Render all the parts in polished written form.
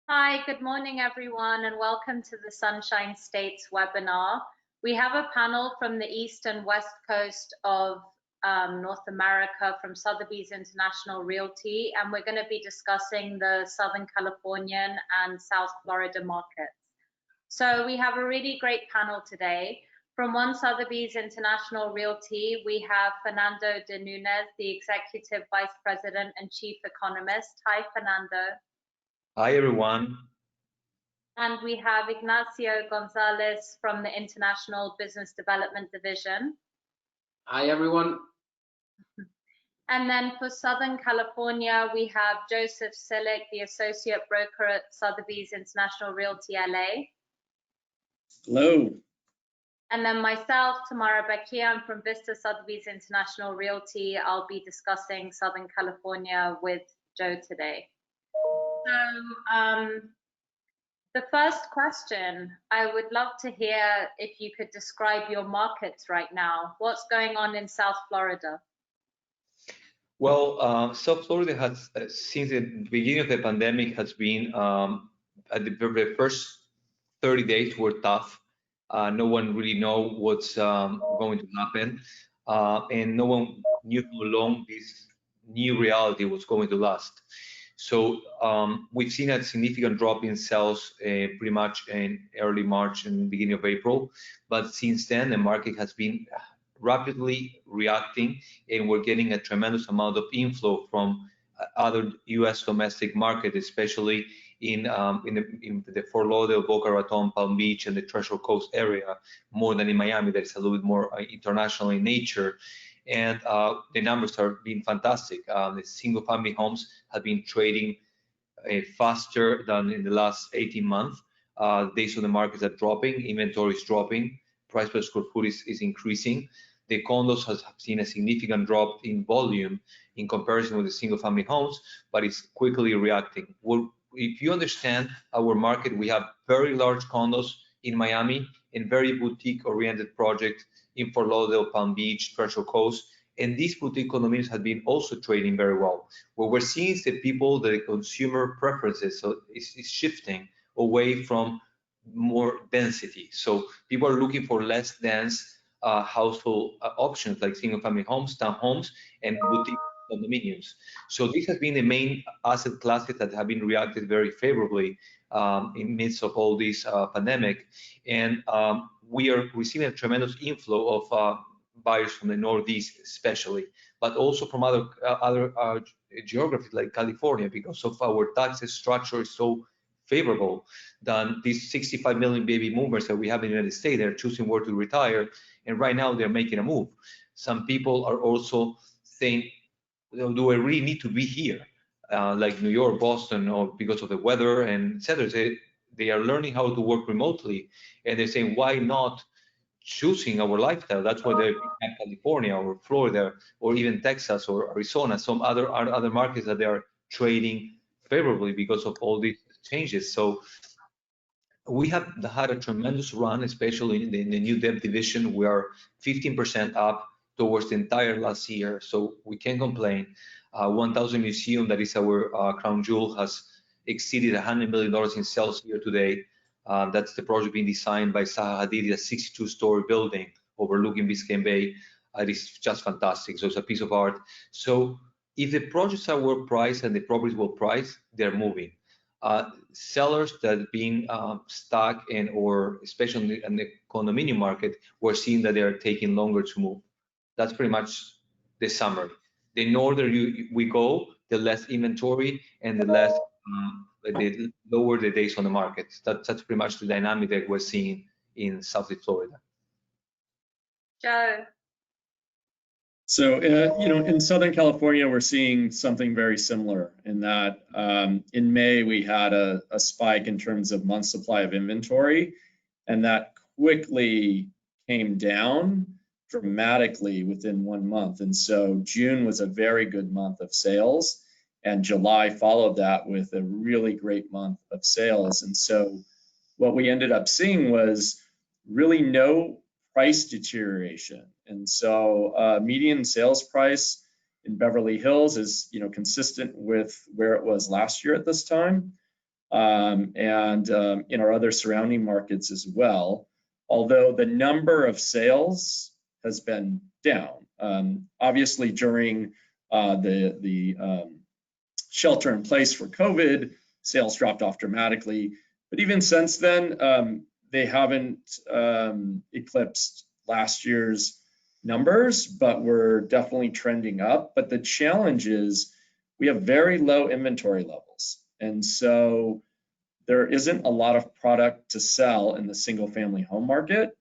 Hi, good morning, everyone, and welcome to the Sunshine States webinar. We have a panel from the east and west coast of North America from Sotheby's International Realty, and we're going to be discussing the Southern Californian and South Florida markets. So we have a really great panel today. From One Sotheby's International Realty, we have Fernando de Nuñez, the Executive Vice President and Chief Economist. Hi, Fernando. Hi, everyone. And we have Ignacio Gonzales from the International Business Development Division. Hi, everyone. And then for Southern California, we have Joseph Cilic, the Associate Broker at Sotheby's International Realty LA. Hello. And then myself, Tamara, Bakir, I'm from Vista Sotheby's International Realty. I'll be discussing Southern California with Joe today. So the first question, I would love to hear if you could describe your markets right now. What's going on in South Florida? Well, South Florida has, since the beginning of the pandemic, has been at the first 30 days were tough. No one really know what's going to happen, and no one knew how long this new reality was going to last. So we've seen a significant drop in sales pretty much in early March and beginning of April. But since then, the market has been rapidly reacting, and we're getting a tremendous amount of inflow from other U.S. domestic market, especially in the Fort Lauderdale, Boca Raton, Palm Beach, and the Treasure Coast area, more than in Miami. That's a little bit more international in nature. And the numbers are being fantastic. The single-family homes have been trading faster than in the last 18 months. Days on the market are dropping, inventory is dropping, price per square foot is increasing. The condos have seen a significant drop in volume in comparison with the single-family homes, but it's quickly reacting. Well, if you understand our market, we have very large condos in Miami and very boutique-oriented projects in Fort Lauderdale, Palm Beach, Treasure Coast, and these boutique condominiums have been also trading very well. What we're seeing is that the consumer preferences is shifting away from more density. So people are looking for less dense household options like single-family homes, townhomes, and boutique condominiums. So this has been the main asset classes that have been reacted very favorably in midst of all this pandemic, and we are receiving a tremendous inflow of buyers from the Northeast, especially, but also from other geographies like California, because of our tax structure is so favorable. Than these 65 million baby boomers that we have in the United States, they're choosing where to retire, and right now they're making a move. Some people are also saying, do I really need to be here? Like New York, Boston, or because of the weather and etc. They are learning how to work remotely, and they're saying, why not choosing our lifestyle? That's why they're in California or Florida or even Texas or Arizona, some other markets that they are trading favorably because of all these changes. So we have had a tremendous run, especially in the new debt division. We are 15% up towards the entire last year, so we can't complain. 1000 Museum, that is our crown jewel, has exceeded $100 million in sales year to date. That's the project being designed by Zaha Hadid, a 62-story building overlooking Biscayne Bay. It is just fantastic. So it's a piece of art. So if the projects are well priced and the properties well priced, they're moving. Sellers that are being stuck or especially in the condominium market, we're seeing that they are taking longer to move. That's pretty much the summary. The norther we go, the less inventory and the less the lower the days on the market. That's pretty much the dynamic that we're seeing in Southeast Florida. Joe. So, in Southern California, we're seeing something very similar in that in May, we had a spike in terms of month supply of inventory, and that quickly came down dramatically within 1 month. And so June was a very good month of sales, and July followed that with a really great month of sales. And so what we ended up seeing was really no price deterioration. And so median sales price in Beverly Hills is consistent with where it was last year at this time. and in our other surrounding markets as well, although the number of sales has been down. Obviously, during the shelter in place for COVID, sales dropped off dramatically. But even since then, they haven't eclipsed last year's numbers, but we're definitely trending up. But the challenge is we have very low inventory levels. And so there isn't a lot of product to sell in the single family home market.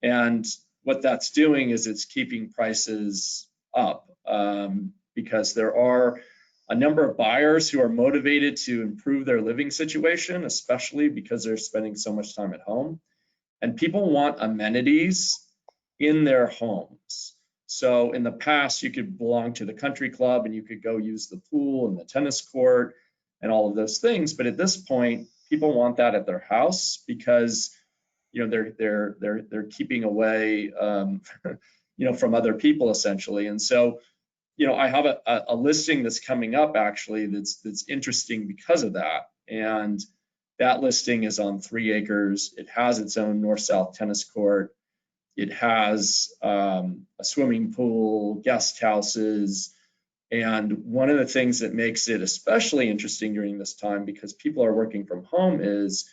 And what that's doing is it's keeping prices up because there are a number of buyers who are motivated to improve their living situation, especially because they're spending so much time at home. And people want amenities in their homes. So in the past, you could belong to the country club and you could go use the pool and the tennis court and all of those things. But at this point, people want that at their house because they're keeping away from other people essentially. And so I have a listing that's coming up actually that's interesting because of that. And that listing is on 3 acres. It has its own north-south tennis court. It has a swimming pool, guest houses. And one of the things that makes it especially interesting during this time, because people are working from home, is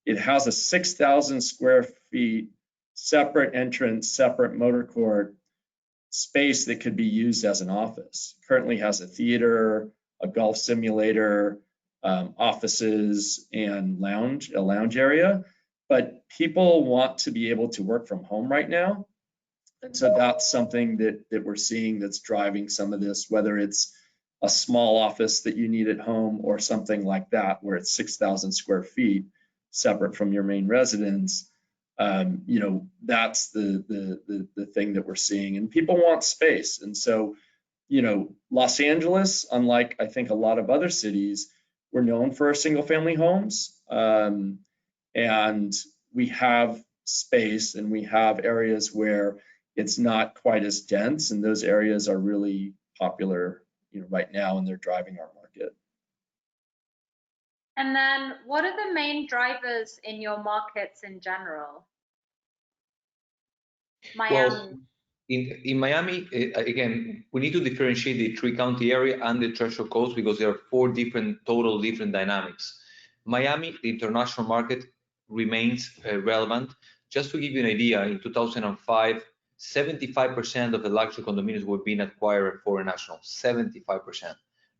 it has a 6,000 square feet separate entrance, separate motor court space that could be used as an office. Currently has a theater, a golf simulator, offices, and a lounge area. But people want to be able to work from home right now. And so that's something that we're seeing that's driving some of this, whether it's a small office that you need at home or something like that, where it's 6,000 square feet separate from your main residence. That's the thing that we're seeing, and people want space. And so, Los Angeles, unlike I think a lot of other cities, we're known for our single family homes. And we have space and we have areas where it's not quite as dense, and those areas are really popular, right now, and they're driving our market. And then what are the main drivers in your markets in general? Miami. Well, in Miami, again, we need to differentiate the 3-county area and the Treasure Coast because there are 4 total different dynamics. Miami, the international market, remains relevant. Just to give you an idea, in 2005, 75% of the luxury condominiums were being acquired by foreign nationals, 75%.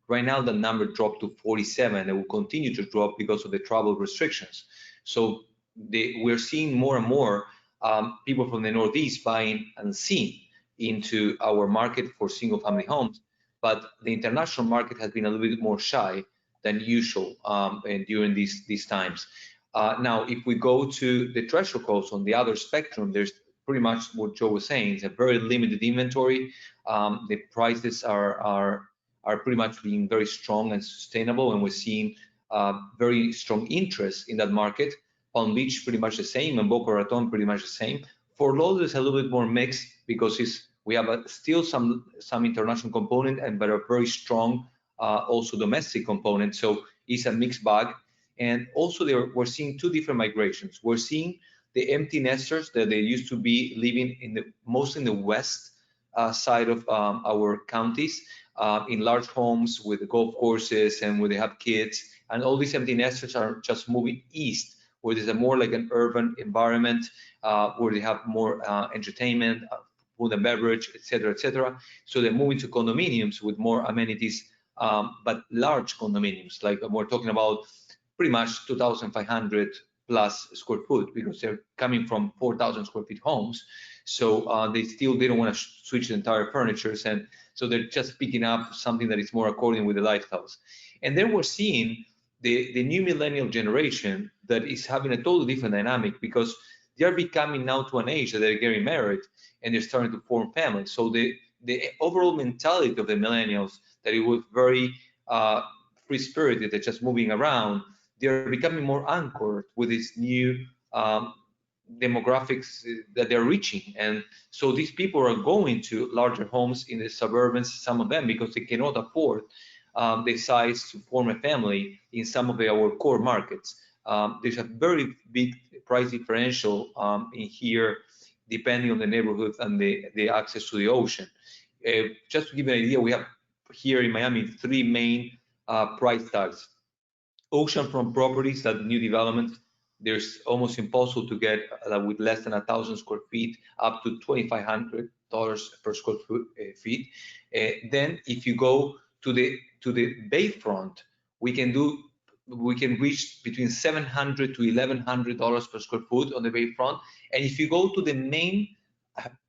Right now, the number dropped to 47, and will continue to drop because of the travel restrictions. So we're seeing more and more people from the Northeast buying and seeing into our market for single-family homes, but the international market has been a little bit more shy than usual during these times. Now, if we go to the Treasure Coast on the other spectrum, there's pretty much what Joe was saying. It's a very limited inventory. The prices are pretty much being very strong and sustainable, and we're seeing very strong interest in that market. Palm Beach pretty much the same, and Boca Raton pretty much the same. Fort Lauderdale is a little bit more mixed because we have still some international component, but a very strong also domestic component. So it's a mixed bag. And also we're seeing 2 different migrations. We're seeing the empty nesters that they used to be living mostly in the west side of our counties, in large homes with golf courses and where they have kids. And all these empty nesters are just moving east, where there's more like an urban environment, where they have more entertainment, food and beverage, et cetera, So they're moving to condominiums with more amenities, but large condominiums. Like we're talking about pretty much 2,500 plus square foot, because they're coming from 4,000 square feet homes. So they don't want to switch the entire furniture. And so they're just picking up something that is more according with the lifestyles. And then we're seeing the new millennial generation that is having a totally different dynamic, because they're becoming now to an age that they're getting married and they're starting to form families. So the overall mentality of the millennials, that it was very free-spirited, they're just moving around, they're becoming more anchored with these new demographics that they're reaching. And so these people are going to larger homes in the suburbs, some of them, because they cannot afford the size to form a family in some of our core markets. There's a very big price differential in here, depending on the neighborhood and the access to the ocean. Just to give you an idea, we have here in Miami 3 main price tags. Oceanfront properties, that new development, there's almost impossible to get with less than 1,000 square feet, up to $2,500 per square feet. Then if you go to the bayfront, we can reach between $700 to $1,100 per square foot on the bayfront. And if you go to the main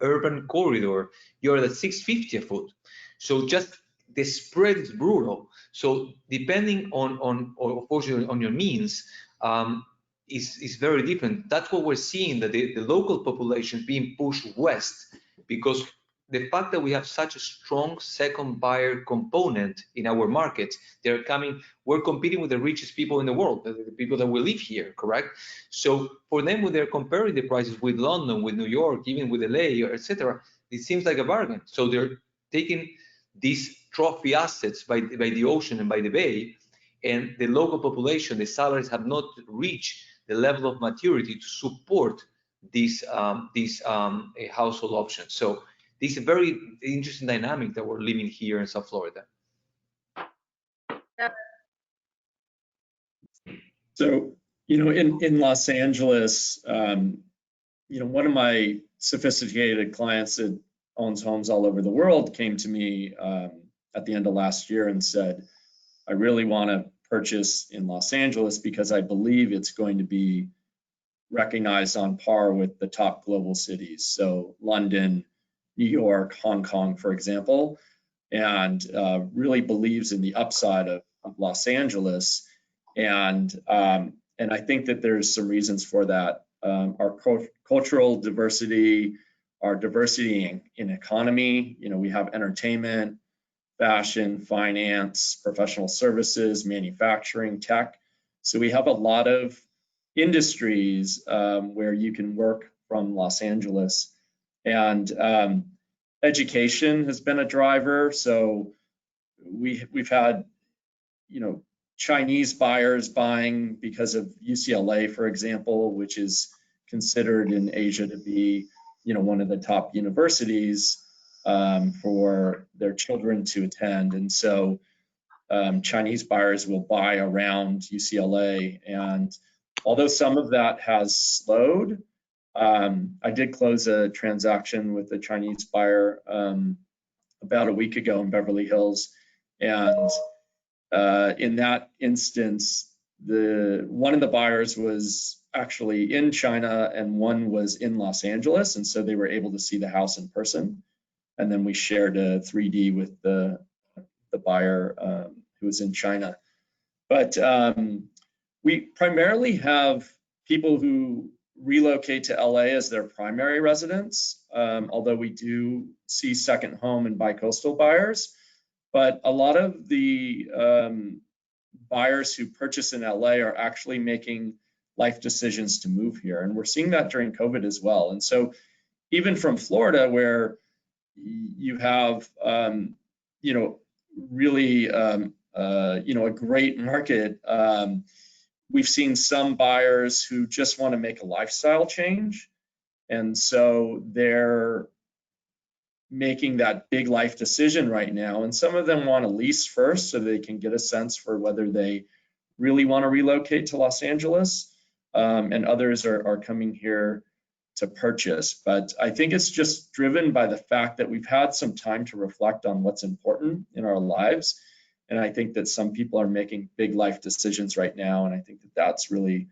urban corridor, you're at $650 a foot. So just the spread is brutal. So depending on your means, is very different. That's what we're seeing, that the local population is being pushed west, because the fact that we have such a strong second buyer component in our markets, they're coming, we're competing with the richest people in the world, the people that will live here, correct? So for them, when they're comparing the prices with London, with New York, even with LA, etc., it seems like a bargain. So they're taking these trophy assets by the ocean and by the bay, and the local population, the salaries have not reached the level of maturity to support these household options. So this is a very interesting dynamic that we're living here in South Florida. So, in Los Angeles, one of my sophisticated clients that owns homes all over the world came to me at the end of last year and said, I really want to purchase in Los Angeles because I believe it's going to be recognized on par with the top global cities. So London, New York, Hong Kong, for example, and really believes in the upside of Los Angeles. And I think that there's some reasons for that. Our cultural diversity, our diversity in economy, we have entertainment, fashion, finance, professional services, manufacturing, tech. So we have a lot of industries where you can work from Los Angeles. And education has been a driver. So we've had, Chinese buyers buying because of UCLA, for example, which is considered in Asia to be, one of the top universities for their children to attend. And so Chinese buyers will buy around UCLA. And although some of that has slowed, I did close a transaction with a Chinese buyer about a week ago in Beverly Hills. And in that instance, one of the buyers was actually in China and one was in Los Angeles. And so they were able to see the house in person. And then we shared a 3D with the buyer who was in China. But we primarily have people who relocate to LA as their primary residence, although we do see second home and bi-coastal buyers. But a lot of the buyers who purchase in LA are actually making life decisions to move here. And we're seeing that during COVID as well. And so even from Florida, where you have, really, a great market, we've seen some buyers who just want to make a lifestyle change. And so they're making that big life decision right now. And some of them want to lease first so they can get a sense for whether they really want to relocate to Los Angeles. And others are coming here to purchase. But I think it's just driven by the fact that we've had some time to reflect on what's important in our lives. And I think that some people are making big life decisions right now. And I think that that's really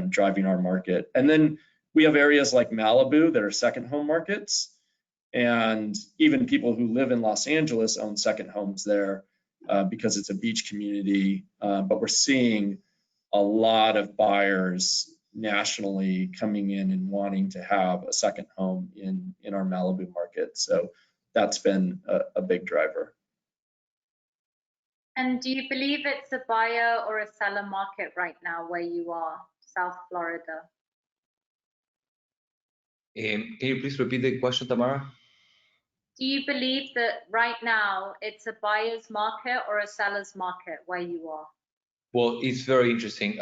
driving our market. And then we have areas like Malibu that are second home markets. And even people who live in Los Angeles own second homes there because it's a beach community. But we're seeing a lot of buyers nationally coming in and wanting to have a second home in our Malibu market. So that's been a big driver. And do you believe it's a buyer or a seller market right now where you are, South Florida? Can you please repeat the question, Tamara? Do you believe that right now it's a buyer's market or a seller's market where you are? Well, it's very interesting.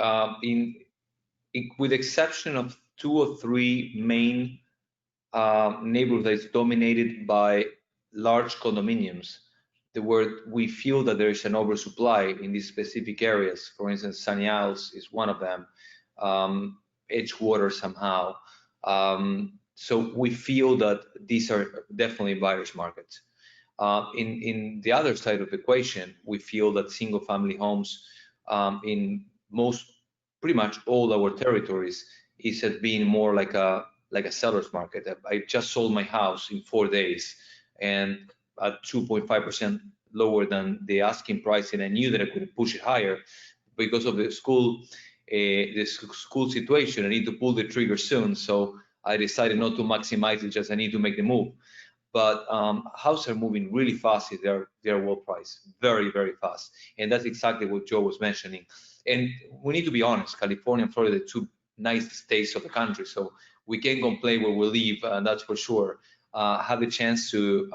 With the exception of 2 or 3 main neighborhoods that's dominated by large condominiums, we feel that there is an oversupply in these specific areas. For instance, Sunny Isles is one of them, Edgewater somehow. So we feel that these are definitely buyer's markets. In the other side of the equation, we feel that single-family homes in pretty much all our territories is being more like a seller's market. I just sold my house in 4 days and at 2.5% lower than the asking price, and I knew that I couldn't push it higher because of the school situation. I need to pull the trigger soon, so I decided not to maximize it. Just I need to make the move. But houses are moving really fast. They're well priced, very, very fast, and that's exactly what Joe was mentioning. And we need to be honest. California and Florida are 2 nice states of the country, so we can't complain where we live, that's for sure. I had the chance to,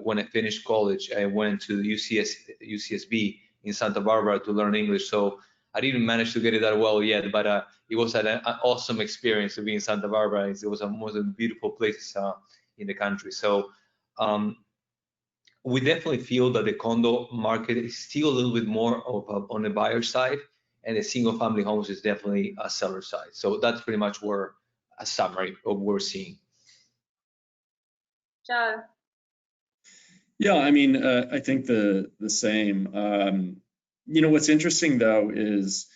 when I finished college, I went to UCSB in Santa Barbara to learn English. So I didn't manage to get it that well yet, but it was an awesome experience to be in Santa Barbara. It was one of the beautiful places in the country. So we definitely feel that the condo market is still a little bit more on the buyer side, and the single family homes is definitely a seller side. So that's pretty much where a summary of what we're seeing. Joe? Yeah, I mean, I think the same. You know, what's interesting though is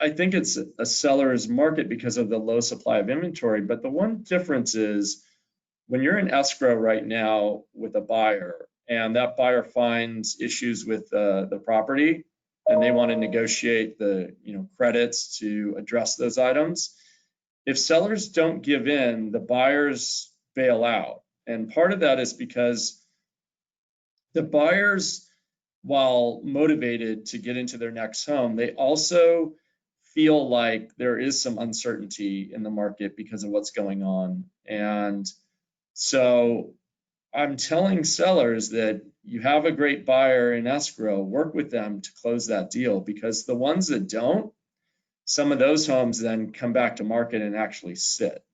I think it's a seller's market because of the low supply of inventory. But the one difference is when you're in escrow right now with a buyer and that buyer finds issues with the property and they want to negotiate the credits to address those items. If sellers don't give in, the buyers bail out. And part of that is because the buyers, while motivated to get into their next home, they also feel like there is some uncertainty in the market because of what's going on. And so I'm telling sellers that you have a great buyer in escrow, work with them to close that deal, because the ones that don't, some of those homes then come back to market and actually sit.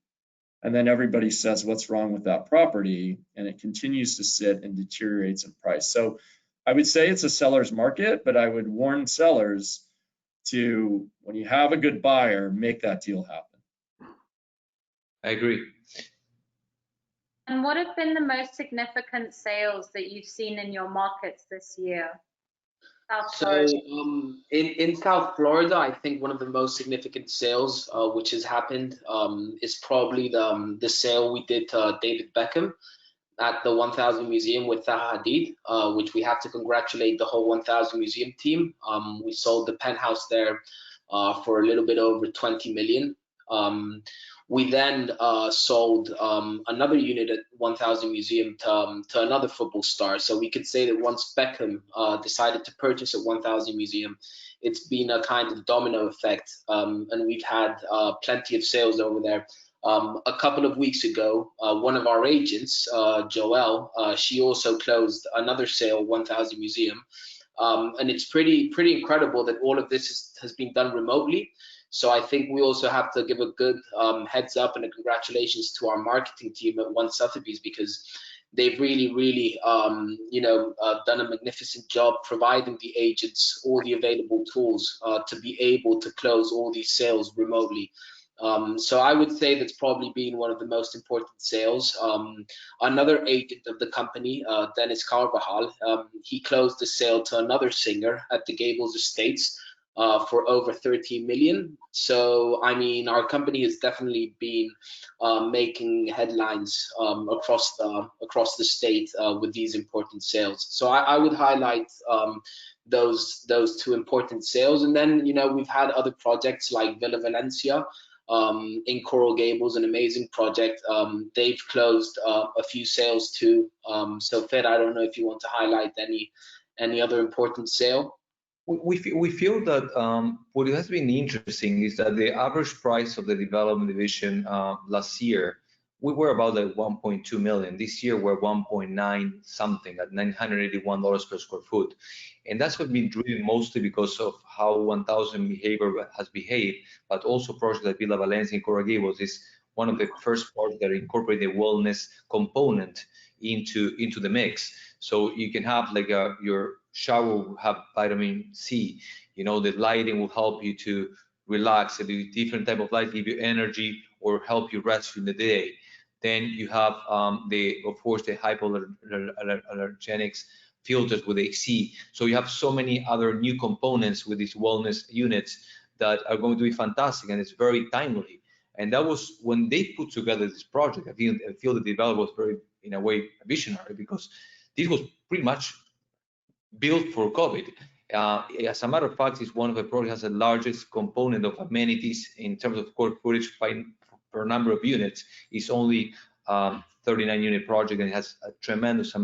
And then everybody says, what's wrong with that property? And it continues to sit and deteriorates in price. So I would say it's a seller's market, but I would warn sellers to, when you have a good buyer, make that deal happen. I agree. And what have been the most significant sales that you've seen in your markets this year? So in South Florida, I think one of the most significant sales which has happened is probably the sale we did to David Beckham at the 1000 Museum with Zaha Hadid, which we have to congratulate the whole 1000 Museum team. We sold the penthouse there for a little bit over 20 million. We then sold another unit at 1000 Museum to another football star. So we could say that once Beckham decided to purchase at 1000 Museum, it's been a kind of domino effect, and we've had plenty of sales over there. A couple of weeks ago, one of our agents, Joelle, she also closed another sale, 1000 Museum, and it's pretty incredible that all of this has been done remotely. So I think we also have to give a good heads up and a congratulations to our marketing team at One Sotheby's, because they've really done a magnificent job providing the agents all the available tools to be able to close all these sales remotely. So I would say that's probably been one of the most important sales. Another agent of the company, Dennis Carvajal, he closed the sale to another singer at the Gables Estates for over 13 million. So I mean, our company has definitely been making headlines across the state with these important sales. So I would highlight those 2 important sales. And then we've had other projects like Villa Valencia in Coral Gables, an amazing project. They've closed a few sales too. So Fed, I don't know if you want to highlight any other important sale. We feel that what has been interesting is that the average price of the development division last year we were about like 1.2 million. This year we're 1.9 something at $981 per square foot. And that's what been driven mostly because of how 1000 behavior has behaved, but also projects like Villa Valencia and Coral Gables is one of the first projects that incorporate the wellness component into the mix. So you can have like your shower will have vitamin C, you know, the lighting will help you to relax, the different type of light give you energy or help you rest in the day. Then you have of course the hypoallergenics filters with AC. So you have so many other new components with these wellness units that are going to be fantastic, and it's very timely. And that was when they put together this project. I feel the developer was very, in a way, visionary, because this was pretty much built for COVID. As a matter of fact, it's one of the projects has the largest component of amenities in terms of square footage per number of units. It's only 39 unit project, and it has a tremendous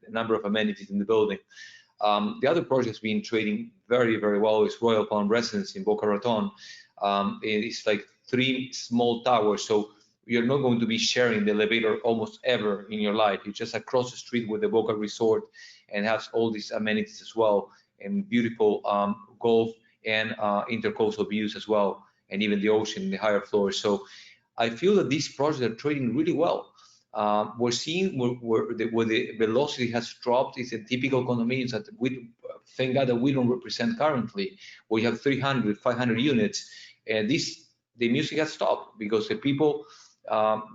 number of amenities in the building. The other project has been trading very, very well is Royal Palm Residence in Boca Raton. It's like 3 small towers, so you're not going to be sharing the elevator almost ever in your life. It's just across the street with the Boca Resort, and has all these amenities as well, and beautiful golf and intercoastal views as well, and even the ocean in the higher floors. So I feel that these projects are trading really well. We're seeing where the velocity has dropped is in typical condominiums that we thank God that we don't represent currently. We have 300, 500 units, and the music has stopped because the people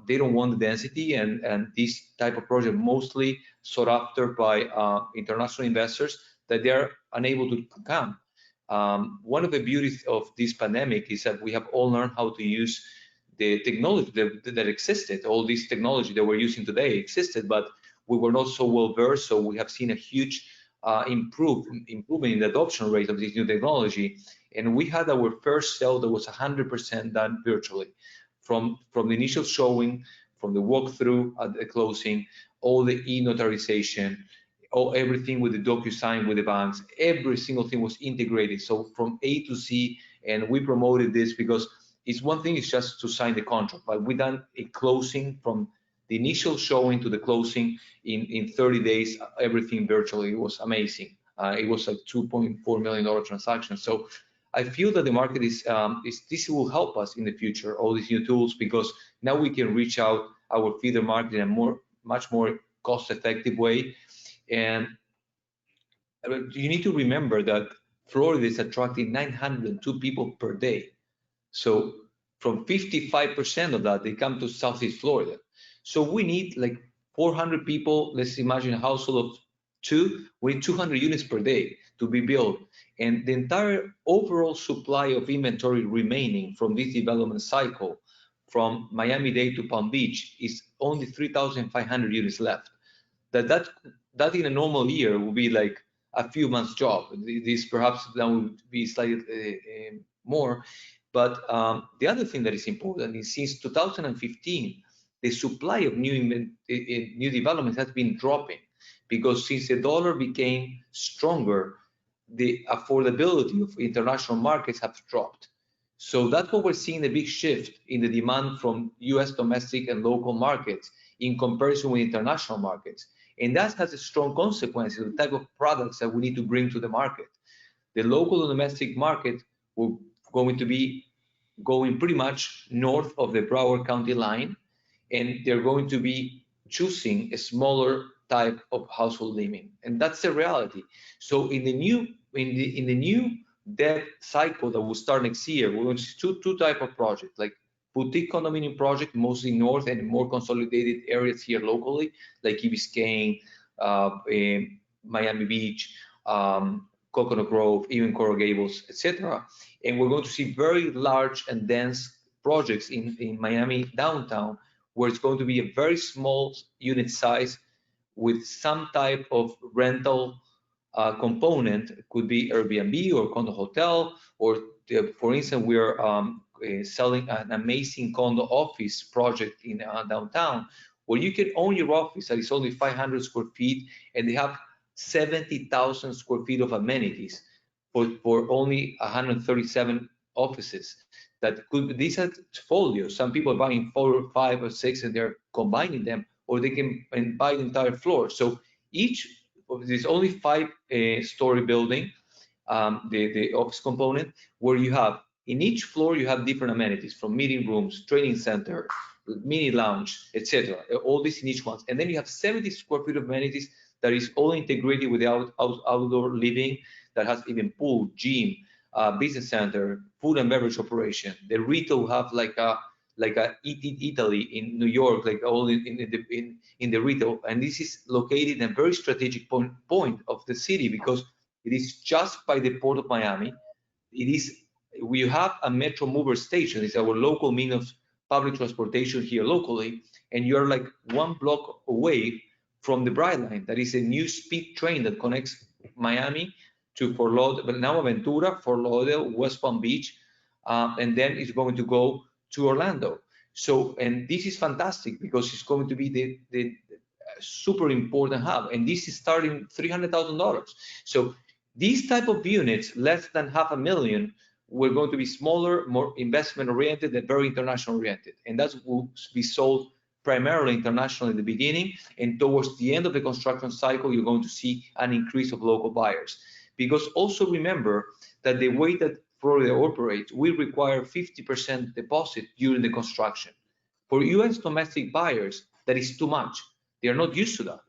they don't want the density, and this type of project mostly sought after by international investors that they are unable to come. One of the beauties of this pandemic is that we have all learned how to use the technology that existed. All this technology that we're using today existed, but we were not so well versed. So we have seen a huge improvement in the adoption rate of this new technology. And we had our first sale that was 100% done virtually, from the initial showing, from the walkthrough at the closing, all the e-notarization, everything with the DocuSign with the banks, every single thing was integrated. So from A to Z, and we promoted this because it's one thing is just to sign the contract, but we done a closing from the initial showing to the closing in 30 days, everything virtually. It was amazing. It was a $2.4 million transaction. So I feel that the market is this will help us in the future, all these new tools, because now we can reach out our feeder market in a much more cost-effective way. And you need to remember that Florida is attracting 902 people per day. So from 55% of that, they come to Southeast Florida. So we need like 400 people. Let's imagine a household of 2. We need 200 units per day to be built. And the entire overall supply of inventory remaining from this development cycle, from Miami-Dade to Palm Beach, is only 3,500 units left. That in a normal year would be like a few months job. This perhaps that would be slightly more. But the other thing that is important is since 2015, the supply of new developments has been dropping, because since the dollar became stronger, the affordability of international markets have dropped. So that's what we're seeing, a big shift in the demand from US domestic and local markets in comparison with international markets. And that has a strong consequence in the type of products that we need to bring to the market. The local and domestic market will going to be going pretty much north of the Broward County line, and they're going to be choosing a smaller type of household living, and that's the reality. So in the new debt cycle that will start next year, we're going to see two type of projects, like boutique condominium project, mostly north and more consolidated areas here locally, like Key Biscayne, Miami Beach, Coconut Grove, even Coral Gables, etc. And we're going to see very large and dense projects in Miami downtown, where it's going to be a very small unit size with some type of rental component. It could be Airbnb or condo hotel, or for instance, we are selling an amazing condo office project in downtown, where you can own your office that is only 500 square feet, and they have 70,000 square feet of amenities for only 137 offices. that could, these are folios. Some people are buying 4 or 5 or 6 and they're combining them, or they can buy the entire floor. So each of these only 5-story building, the office component, where you have in each floor you have different amenities, from meeting rooms, training center, mini lounge, etc. All this in each one, and then you have 70 square feet of amenities that is all integrated with the outdoor living, that has even pool, gym, business center, food and beverage operation. The retail have like a Eat Italy in New York, like all in the retail, and this is located in a very strategic point of the city, because it is just by the port of Miami. We have a Metro Mover station. It's our local means of public transportation here locally, and you're like 1 block away from the Brightline. That is a new speed train that connects Miami to Fort Lauderdale, but now Aventura, Fort Lauderdale, West Palm Beach, and then it's going to go to Orlando. So, and this is fantastic because it's going to be the super important hub, and this is starting $300,000. So these type of units, less than $500,000, we're going to be smaller, more investment oriented, and very international oriented, and that will be sold primarily internationally in the beginning, and towards the end of the construction cycle, you're going to see an increase of local buyers. Because also remember that the way that Florida operates, we require 50% deposit during the construction. For U.S. domestic buyers, that is too much. They are not used to that.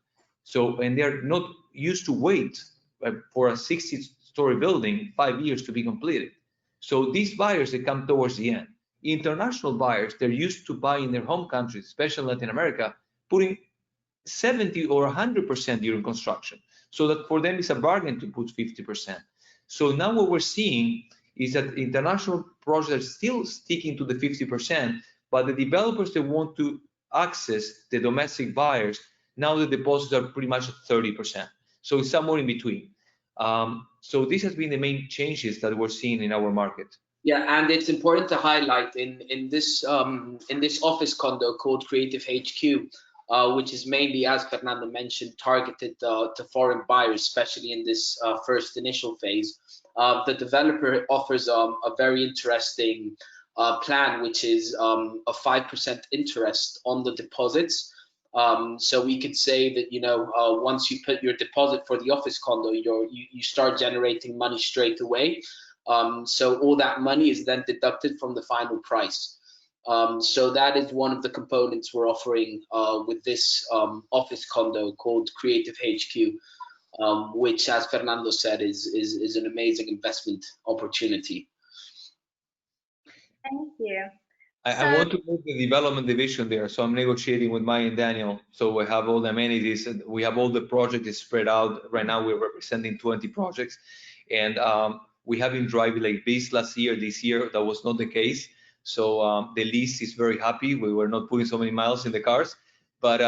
So, and they're not used to wait for a 60-story building 5 years to be completed. So these buyers, they come towards the end. International buyers, they're used to buying in their home countries, especially Latin America, putting 70 or 100% during construction. So that for them it's a bargain to put 50%. So now what we're seeing is that international projects are still sticking to the 50%, but the developers that want to access the domestic buyers, now the deposits are pretty much 30%. So it's somewhere in between. So this has been the main changes that we're seeing in our market. Yeah, and it's important to highlight in this office condo called Creative HQ, which is mainly, as Fernando mentioned, targeted to foreign buyers, especially in this first initial phase. The developer offers a very interesting plan, which is a 5% interest on the deposits. So we could say that, you know, once you put your deposit for the office condo, you start generating money straight away. So all that money is then deducted from the final price. So that is one of the components we're offering with this office condo called Creative HQ, which, as Fernando said, is an amazing investment opportunity. Thank you. I want to move the development division there, so I'm negotiating with Maya and Daniel. So we have all the amenities, and we have all the projects spread out. Right now, we're representing 20 projects, and we have been driving like this last year. This year, that was not the case. So the lease is very happy. We were not putting so many miles in the cars, but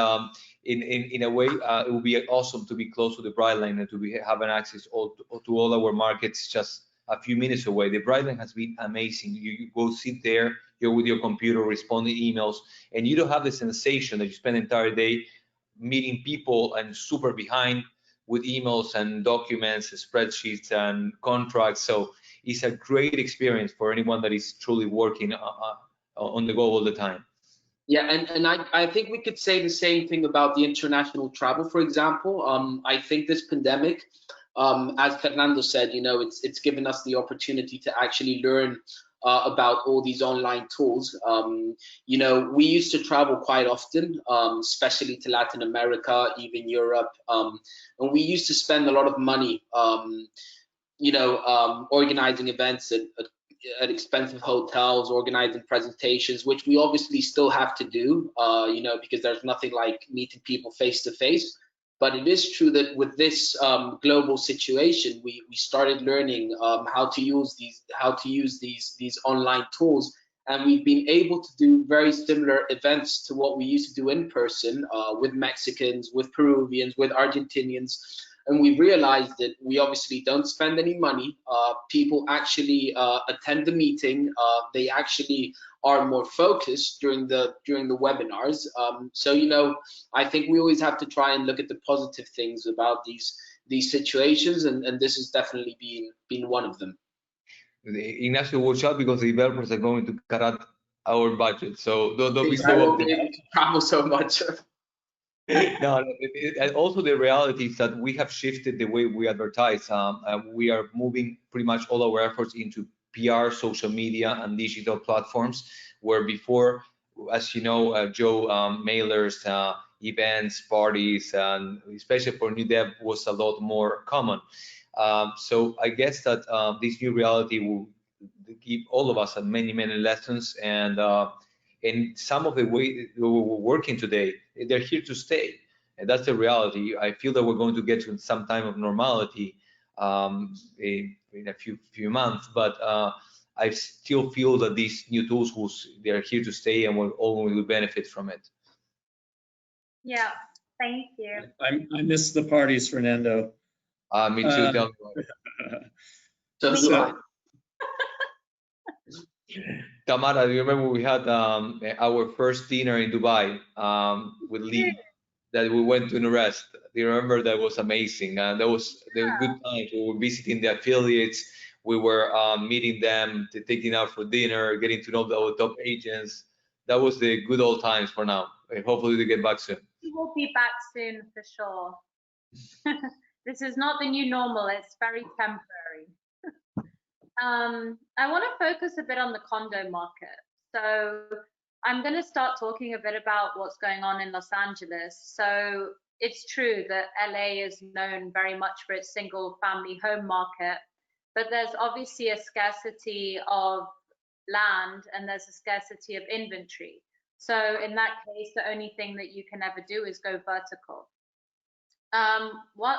in a way, it would be awesome to be close to the Brightline and to have an access to all our markets just a few minutes away. The Brightline has been amazing. You go sit there, you're with your computer responding emails, and you don't have the sensation that you spend the entire day meeting people and super behind with emails and documents, spreadsheets and contracts. So it's a great experience for anyone that is truly working on the go all the time. Yeah, and I think we could say the same thing about the international travel, for example. I think this pandemic, as Fernando said, you know, it's given us the opportunity to actually learn about all these online tools. You know, we used to travel quite often, especially to Latin America, even Europe, and we used to spend a lot of money, you know, organizing events at expensive hotels, organizing presentations, which we obviously still have to do, you know, because there's nothing like meeting people face to face. But it is true that with this global situation, we started learning how to use these online tools, and we've been able to do very similar events to what we used to do in person with Mexicans, with Peruvians, with Argentinians. And we realized that we obviously don't spend any money. People actually attend the meeting. They actually are more focused during the webinars. So, you know, I think we always have to try and look at the positive things about these situations, and this has definitely been one of them. Ignacio, watch out because the developers are going to cut out our budget. So don't be I so won't be optimistic. able to travel so much. No, and also the reality is that we have shifted the way we advertise. We are moving pretty much all our efforts into PR, social media, and digital platforms, where before, as you know, Joe, mailers, events, parties, and especially for new dev was a lot more common. So I guess that this new reality will give all of us many, many lessons, and some of the way we're working today, they're here to stay, and that's the reality. I feel that we're going to get to some time of normality in a few months, but I still feel that these new tools they're here to stay, and we'll all will benefit from it. Yeah, thank you. I miss the parties, Fernando. Me too. Tell me about it. So do I. Tamara, do you remember we had our first dinner in Dubai with Lee, that we went to rest? Do you remember? That was amazing, and that was the good times. We were visiting the affiliates, we were meeting them, taking out for dinner, getting to know our top agents. That was the good old times for now. Hopefully we get back soon. We will be back soon for sure. This is not the new normal, it's very temporary. I want to focus a bit on the condo market. So I'm going to start talking a bit about what's going on in Los Angeles. So it's true that LA is known very much for its single family home market, but there's obviously a scarcity of land and there's a scarcity of inventory. So in that case, the only thing that you can ever do is go vertical.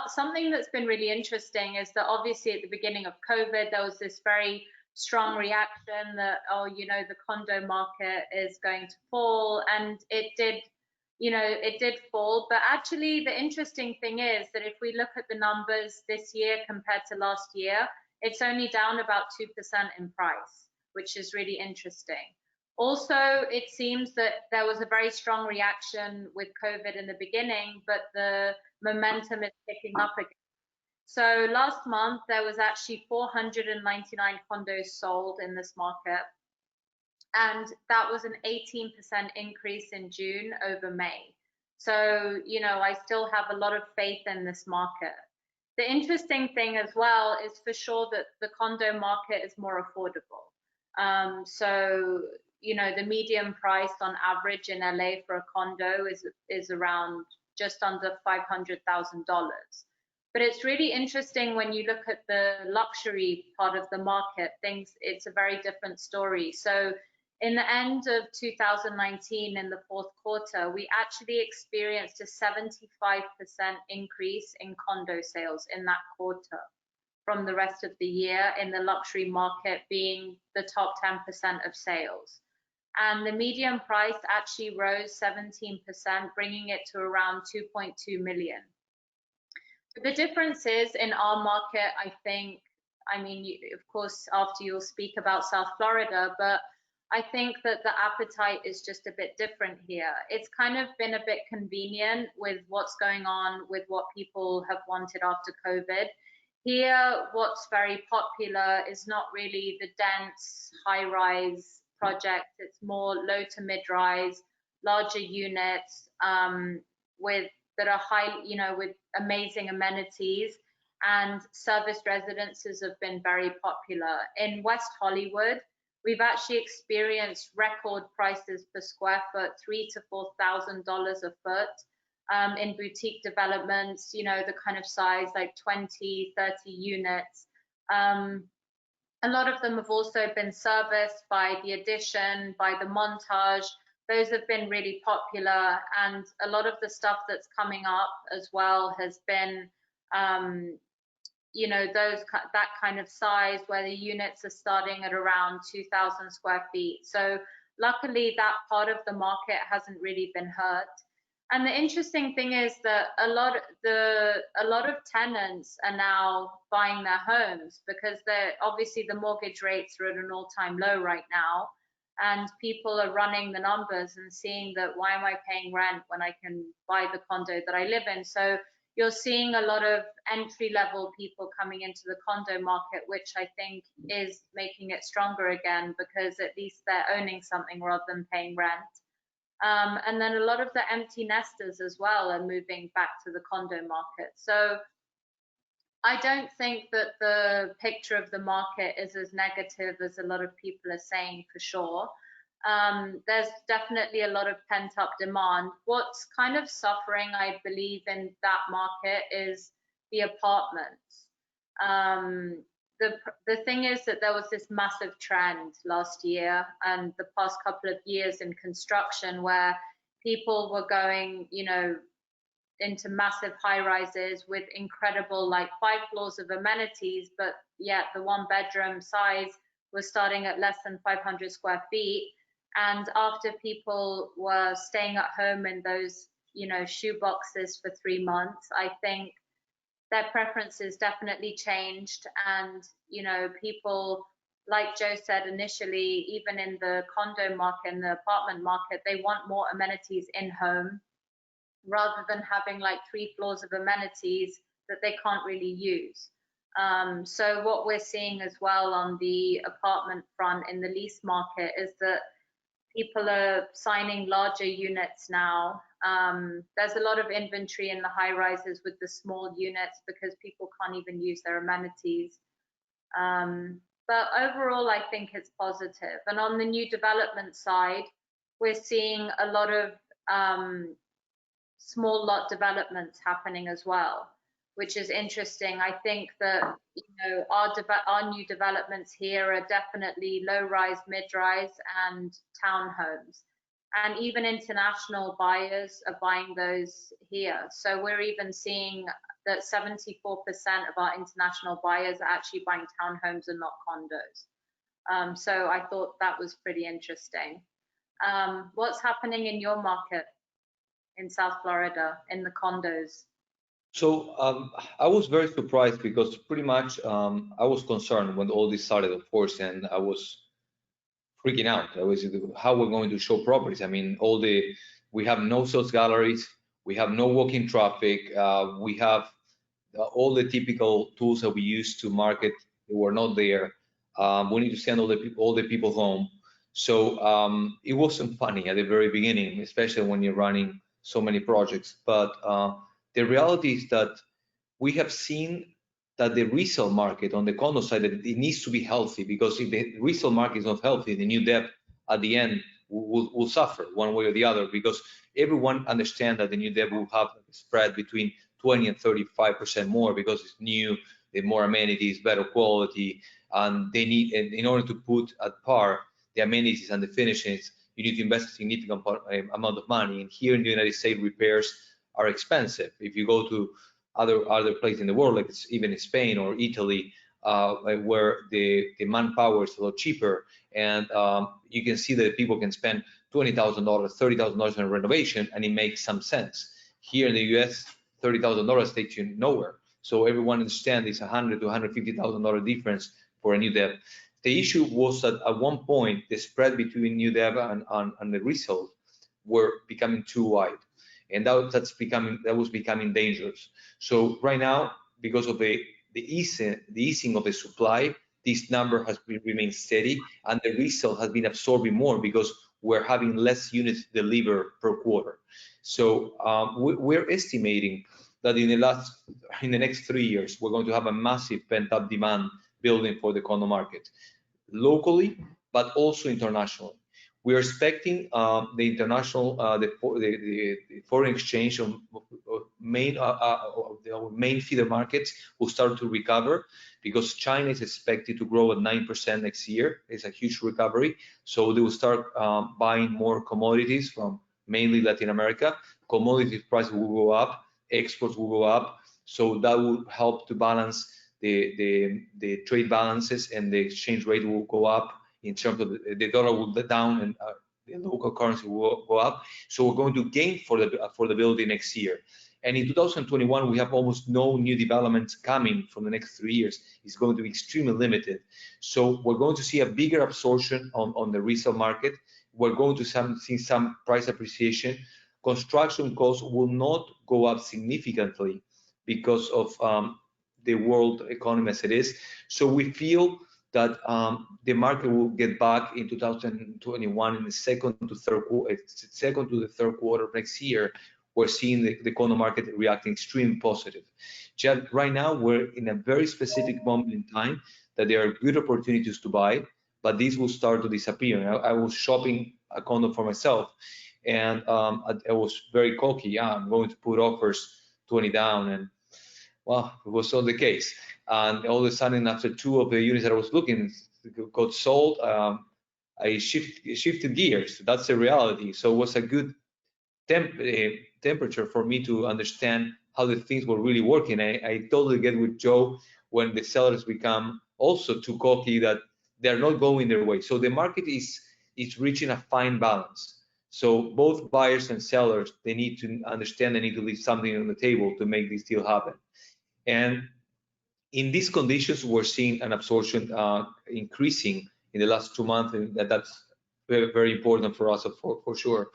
Something that's been really interesting is that obviously at the beginning of COVID, there was this very strong reaction that, oh, you know, the condo market is going to fall, and it did, you know, it did fall. But actually the interesting thing is that if we look at the numbers this year compared to last year, it's only down about 2% in price, which is really interesting. Also, it seems that there was a very strong reaction with COVID in the beginning, but the momentum is picking up again. So last month, there was actually 499 condos sold in this market. And that was an 18% increase in June over May. So, you know, I still have a lot of faith in this market. The interesting thing as well is for sure that the condo market is more affordable. So, you know, the median price on average in LA for a condo is around just under $500,000. But it's really interesting when you look at the luxury part of the market, it's a very different story. So in the end of 2019, in the fourth quarter, we actually experienced a 75% increase in condo sales in that quarter from the rest of the year, in the luxury market being the top 10% of sales. And the median price actually rose 17%, bringing it to around 2.2 million. The difference is in our market, I think, I mean, of course, after you'll speak about South Florida, but I think that the appetite is just a bit different here. It's kind of been a bit convenient with what's going on with what people have wanted after COVID. Here, what's very popular is not really the dense high-rise projects. It's more low to mid-rise, larger units that are high, you know, with amazing amenities, and serviced residences have been very popular. In West Hollywood, we've actually experienced record prices per square foot, $3,000 to $4,000 a foot. In boutique developments, you know, the kind of size like 20, 30 units. A lot of them have also been serviced by the Addition, by the Montage. Those have been really popular, and a lot of the stuff that's coming up as well has been, you know, that kind of size where the units are starting at around 2,000 square feet. So luckily that part of the market hasn't really been hurt. And the interesting thing is that a lot of tenants are now buying their homes because obviously the mortgage rates are at an all-time low right now, and people are running the numbers and seeing that, why am I paying rent when I can buy the condo that I live in? So you're seeing a lot of entry-level people coming into the condo market, which I think is making it stronger again, because at least they're owning something rather than paying rent. And then a lot of the empty nesters as well are moving back to the condo market. So I don't think that the picture of the market is as negative as a lot of people are saying, for sure. There's definitely a lot of pent-up demand. What's kind of suffering, I believe, in that market is the apartments. The thing is that there was this massive trend last year and the past couple of years in construction where people were going, you know, into massive high-rises with incredible, like 5 floors of amenities, but yet the 1-bedroom size was starting at less than 500 square feet. And after people were staying at home in those, you know, shoe boxes for 3 months, I think their preferences definitely changed. And, you know, people, like Joe said initially, even in the condo market and the apartment market, they want more amenities in home rather than having like 3 floors of amenities that they can't really use. So what we're seeing as well on the apartment front in the lease market is that people are signing larger units now. There's a lot of inventory in the high rises with the small units because people can't even use their amenities. But overall, I think it's positive. And on the new development side, we're seeing a lot of small lot developments happening as well, which is interesting. I think that, you know, our new developments here are definitely low-rise, mid-rise, and townhomes. And even international buyers are buying those here. So we're even seeing that 74% of our international buyers are actually buying townhomes and not condos. So I thought that was pretty interesting. What's happening in your market in South Florida, in the condos? So I was very surprised because pretty much I was concerned when all this started, of course, and I was freaking out. I was, how we're going to show properties. I mean, we have no sales galleries, we have no walk-in traffic, we have all the typical tools that we use to market. They were not there. We need to send all the people home. So it wasn't funny at the very beginning, especially when you're running so many projects. But the reality is that we have seen that the resale market on the condo side, that it needs to be healthy, because if the resale market is not healthy, the new debt at the end will suffer one way or the other, because everyone understands that the new debt will have a spread between 20 and 35% more because it's new, the more amenities, better quality, and they need, in order to put at par the amenities and the finishes, you need to invest a significant amount of money. And here in the United States, repairs are expensive. If you go to other places in the world, like even in Spain or Italy, where the manpower is a lot cheaper, and you can see that people can spend $20,000, $30,000 on a renovation, and it makes some sense. Here in the US, $30,000 takes you nowhere. So everyone understands it's $100,000 to $150,000 difference for a new debt. The issue was that at one point, the spread between new debt and the resale were becoming too wide. And that was becoming dangerous. So right now, because of the easing of the supply, this number has remained steady, and the resale has been absorbing more because we're having less units delivered per quarter. So we're estimating that in the next 3 years, we're going to have a massive pent-up demand building for the condo market, locally, but also internationally. We are expecting the international, the foreign exchange of main feeder markets will start to recover, because China is expected to grow at 9% next year. It's a huge recovery. So they will start buying more commodities from mainly Latin America. Commodity prices will go up, exports will go up. So that will help to balance the trade balances, and the exchange rate will go up. In terms of the dollar will go down, and the local currency will go up. So we're going to gain for the building next year. And in 2021, we have almost no new developments coming from the next 3 years. It's going to be extremely limited. So we're going to see a bigger absorption on the resale market. We're going to see some price appreciation. Construction costs will not go up significantly, because of the world economy as it is. So we feel that the market will get back in 2021 in the second to the third quarter of next year. We're seeing the condo market reacting extremely positive. Just right now, we're in a very specific moment in time that there are good opportunities to buy, but these will start to disappear. I was shopping a condo for myself, and I was very cocky. Yeah, I'm going to put offers 20 down, and well, it was not the case. And all of a sudden, after 2 of the units that I was looking got sold, I shifted gears. That's the reality. So it was a good temperature for me to understand how the things were really working. I totally get with Joe when the sellers become also too cocky that they're not going their way. So the market is reaching a fine balance. So both buyers and sellers, they need to understand they need to leave something on the table to make this deal happen. And in these conditions, we're seeing an absorption increasing in the last 2 months, and that's very, very important for us for sure.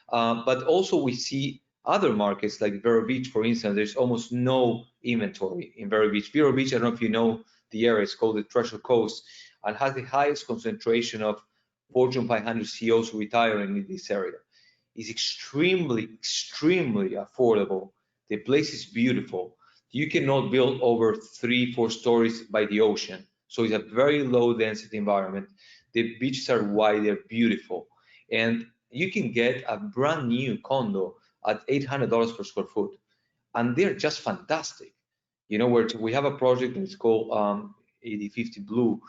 But also we see other markets like Vero Beach, for instance. There's almost no inventory in Vero Beach. Vero Beach, I don't know if you know the area, it's called the Treasure Coast, and has the highest concentration of Fortune 500 CEOs retiring in this area. It's extremely, extremely affordable. The place is beautiful. You cannot build over 3-4 stories by the ocean. So it's a very low density environment. The beaches are wide, they're beautiful. And you can get a brand new condo at $800 per square foot. And they're just fantastic. You know, where we have a project that's called 8050 Blue.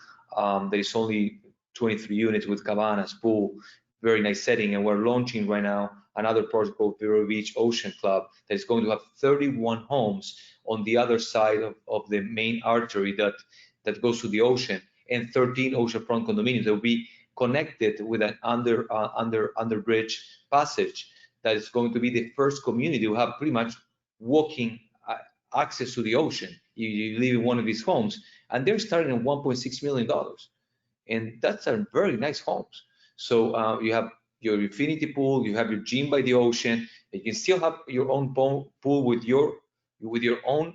There is only 23 units with cabanas, pool, very nice setting. And we're launching right now another project called Vero Beach Ocean Club that is going to have 31 homes on the other side of the main artery that goes to the ocean, and 13 oceanfront condominiums that will be connected with an under bridge passage that is going to be the first community to have pretty much walking access to the ocean. You live in one of these homes, and they're starting at $1.6 million, and that's a very nice homes. So you have your infinity pool, you have your gym by the ocean, you can still have your own pool with your own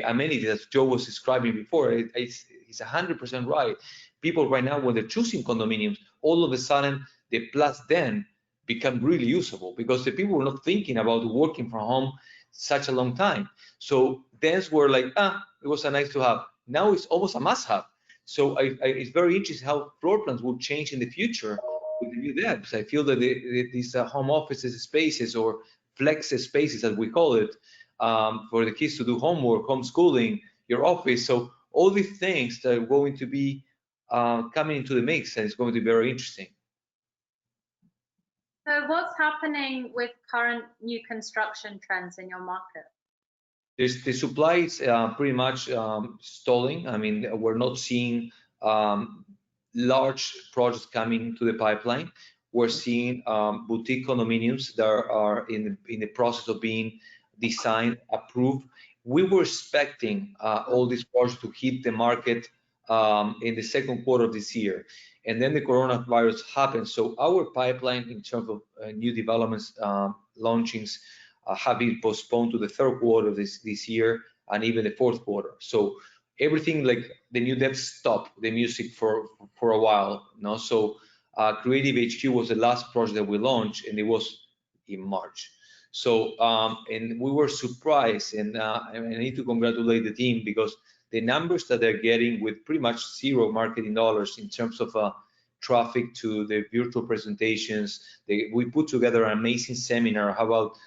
amenities, as Joe was describing before. It's 100% right. People right now, when they're choosing condominiums, all of a sudden the plus den become really usable because the people were not thinking about working from home such a long time. So dens were like, it was a nice to have. Now it's almost a must have. So it's very interesting how floor plans will change in the future with the new devs. I feel that these home offices spaces, or flex spaces as we call it, for the kids to do homework, homeschooling, your office. So all these things that are going to be coming into the mix, and it's going to be very interesting. So what's happening with current new construction trends in your market? The supply is pretty much stalling. I mean, we're not seeing large projects coming to the pipeline. We're seeing boutique condominiums that are in the process of being designed, approved. We were expecting all these projects to hit the market in the second quarter of this year, and then the coronavirus happened. So our pipeline in terms of new developments, launchings, have been postponed to the third quarter of this year, and even the fourth quarter. So everything, like the new devs, stopped the music for a while. You know? So Creative HQ was the last project that we launched, and it was in March. So and we were surprised, and I need to congratulate the team, because the numbers that they're getting with pretty much zero marketing dollars in terms of traffic to the virtual presentations. We put together an amazing seminar about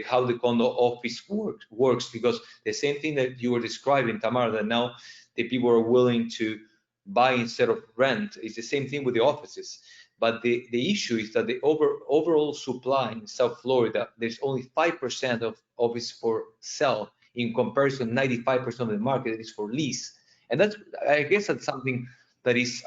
how the condo office works, because the same thing that you were describing, Tamara, that now the people are willing to buy instead of rent, is the same thing with the offices. But the issue is that the overall supply in South Florida, there's only 5% of office for sale, in comparison 95% of the market is for lease. And that's, I guess that's something that is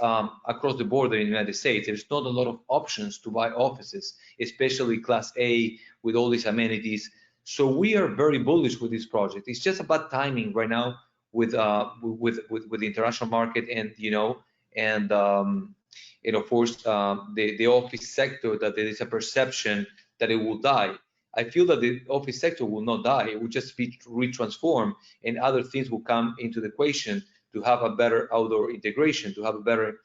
across the board in the United States. There's not a lot of options to buy offices, especially Class A with all these amenities. So we are very bullish with this project. It's just about timing right now with the international market, and of course the office sector, that there is a perception that it will die. I feel that the office sector will not die. It will just be retransformed, and other things will come into the equation to have a better outdoor integration, to have a better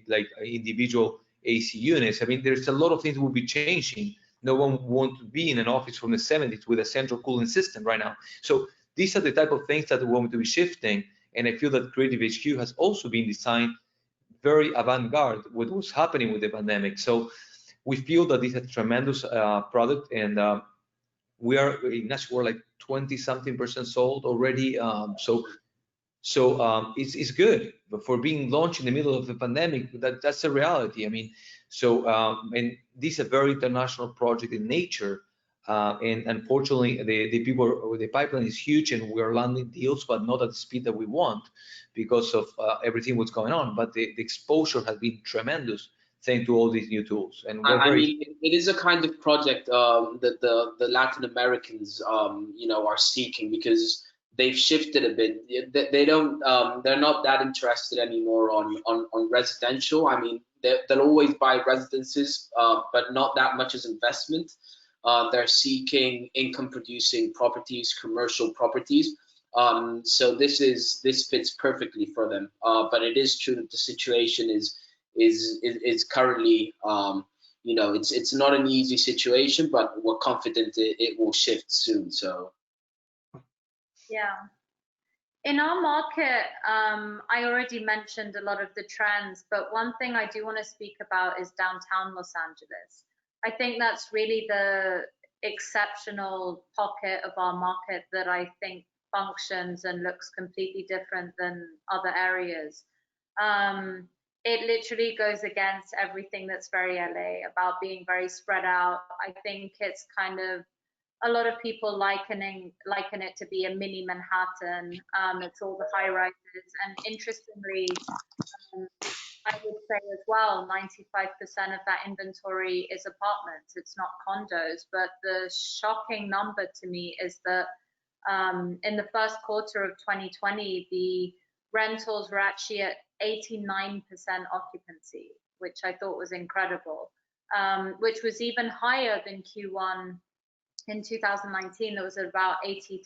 like individual AC units. I mean, there's a lot of things will be changing. No one wants to be in an office from the 70s with a central cooling system right now. So these are the type of things that we're going to be shifting. And I feel that Creative HQ has also been designed very avant-garde with what's happening with the pandemic. So we feel that this is a tremendous product, and we are, Ignacio, we're like 20-something% sold already. So it's good, but for being launched in the middle of the pandemic, that's a reality. I mean, so and this is a very international project in nature, and unfortunately, the pipeline is huge, and we are landing deals, but not at the speed that we want because of everything what's going on. But the exposure has been tremendous thanks to all these new tools. And I mean, it is a kind of project that the Latin Americans, are seeking, because they've shifted a bit. They don't, they're not that interested anymore on residential. I mean, they'll always buy residences, but not that much as investment. They're seeking income-producing properties, commercial properties. So this fits perfectly for them. But it is true that the situation is currently, it's not an easy situation, but we're confident it will shift soon. So. Yeah. In our market, I already mentioned a lot of the trends, but one thing I do want to speak about is downtown Los Angeles. I think that's really the exceptional pocket of our market that I think functions and looks completely different than other areas. It literally goes against everything that's very LA about being very spread out. I think it's kind of, a lot of people liken it to be a mini Manhattan. It's all the high rises, and interestingly, I would say as well, 95% of that inventory is apartments. It's not condos. But the shocking number to me is that in the first quarter of 2020, the rentals were actually at 89% occupancy, which I thought was incredible, which was even higher than Q1 in 2019. That was at about 83%,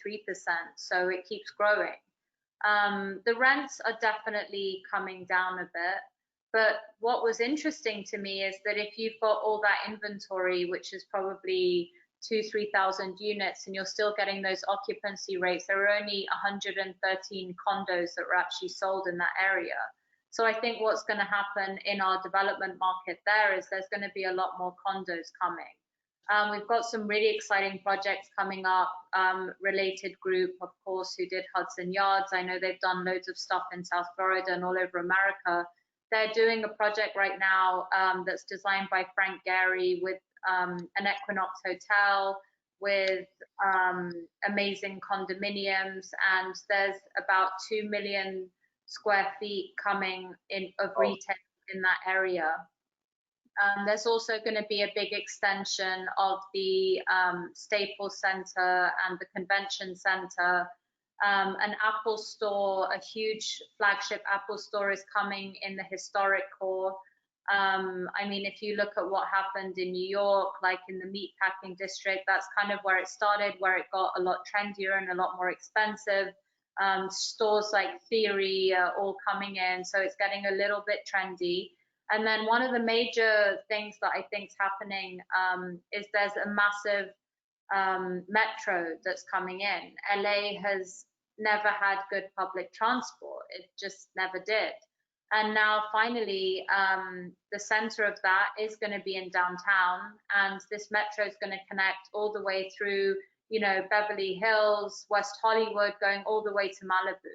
so it keeps growing. The rents are definitely coming down a bit, but what was interesting to me is that if you've got all that inventory, which is probably 2,000-3,000 units, and you're still getting those occupancy rates, there were only 113 condos that were actually sold in that area. So I think what's going to happen in our development market there is there's going to be a lot more condos coming. We've got some really exciting projects coming up. Related Group, of course, who did Hudson Yards. I know they've done loads of stuff in South Florida and all over America. They're doing a project right now that's designed by Frank Gehry with an Equinox Hotel, with amazing condominiums, and there's about 2 million square feet coming in of retail in that area. There's also going to be a big extension of the Staples Center and the Convention Center. An Apple store, a huge flagship Apple store, is coming in the historic core. I mean, if you look at what happened in New York, like in the meatpacking district, that's kind of where it started, where it got a lot trendier and a lot more expensive. Stores like Theory are all coming in, so it's getting a little bit trendy. And then one of the major things that I think is happening is there's a massive metro that's coming in. LA has never had good public transport. It just never did. And now finally, the center of that is going to be in downtown, and this metro is going to connect all the way through, Beverly Hills, West Hollywood, going all the way to Malibu.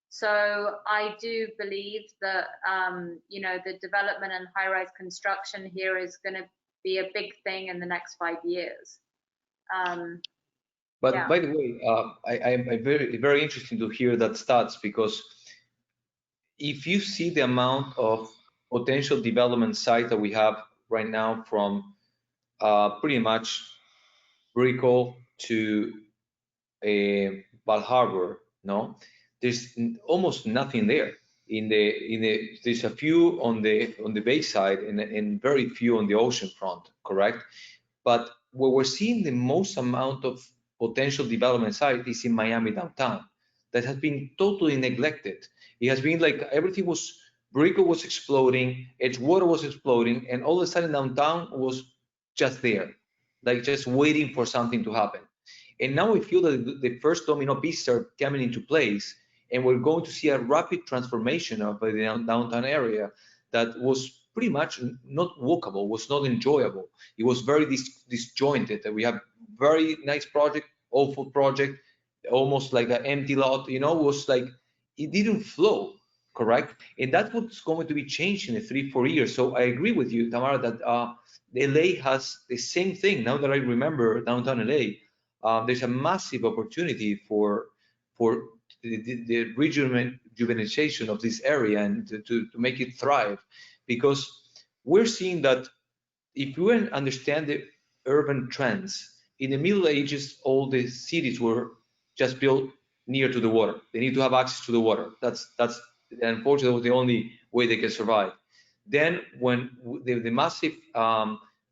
So I do believe that, the development and high-rise construction here is going to be a big thing in the next 5 years. But yeah. by the way, I'm very, very interesting to hear that stats, because if you see the amount of potential development sites that we have right now, from pretty much Brickell to Bal Harbor, no, there's almost nothing there. There's a few on the bay side and very few on the ocean front, correct? But where we're seeing the most amount of potential development site is in Miami downtown. That has been totally neglected. It has been like everything was, Brickell was exploding, Edgewater was exploding, and all of a sudden downtown was just there, like just waiting for something to happen. And now we feel that the first domino pieces are coming into place, and we're going to see a rapid transformation of the downtown area that was pretty much not walkable, was not enjoyable. It was very disjointed. We have very nice project, awful project, almost like an empty lot, you know, it was like, it didn't flow, correct? And that's what's going to be changed in the 3-4 years. So I agree with you, Tamara, that LA has the same thing. Now that I remember downtown LA, there's a massive opportunity for the rejuvenation of this area and to make it thrive, because we're seeing that if you understand the urban trends, in the Middle Ages, all the cities were just built near to the water. They need to have access to the water. That's unfortunately the only way they can survive. Then when the massive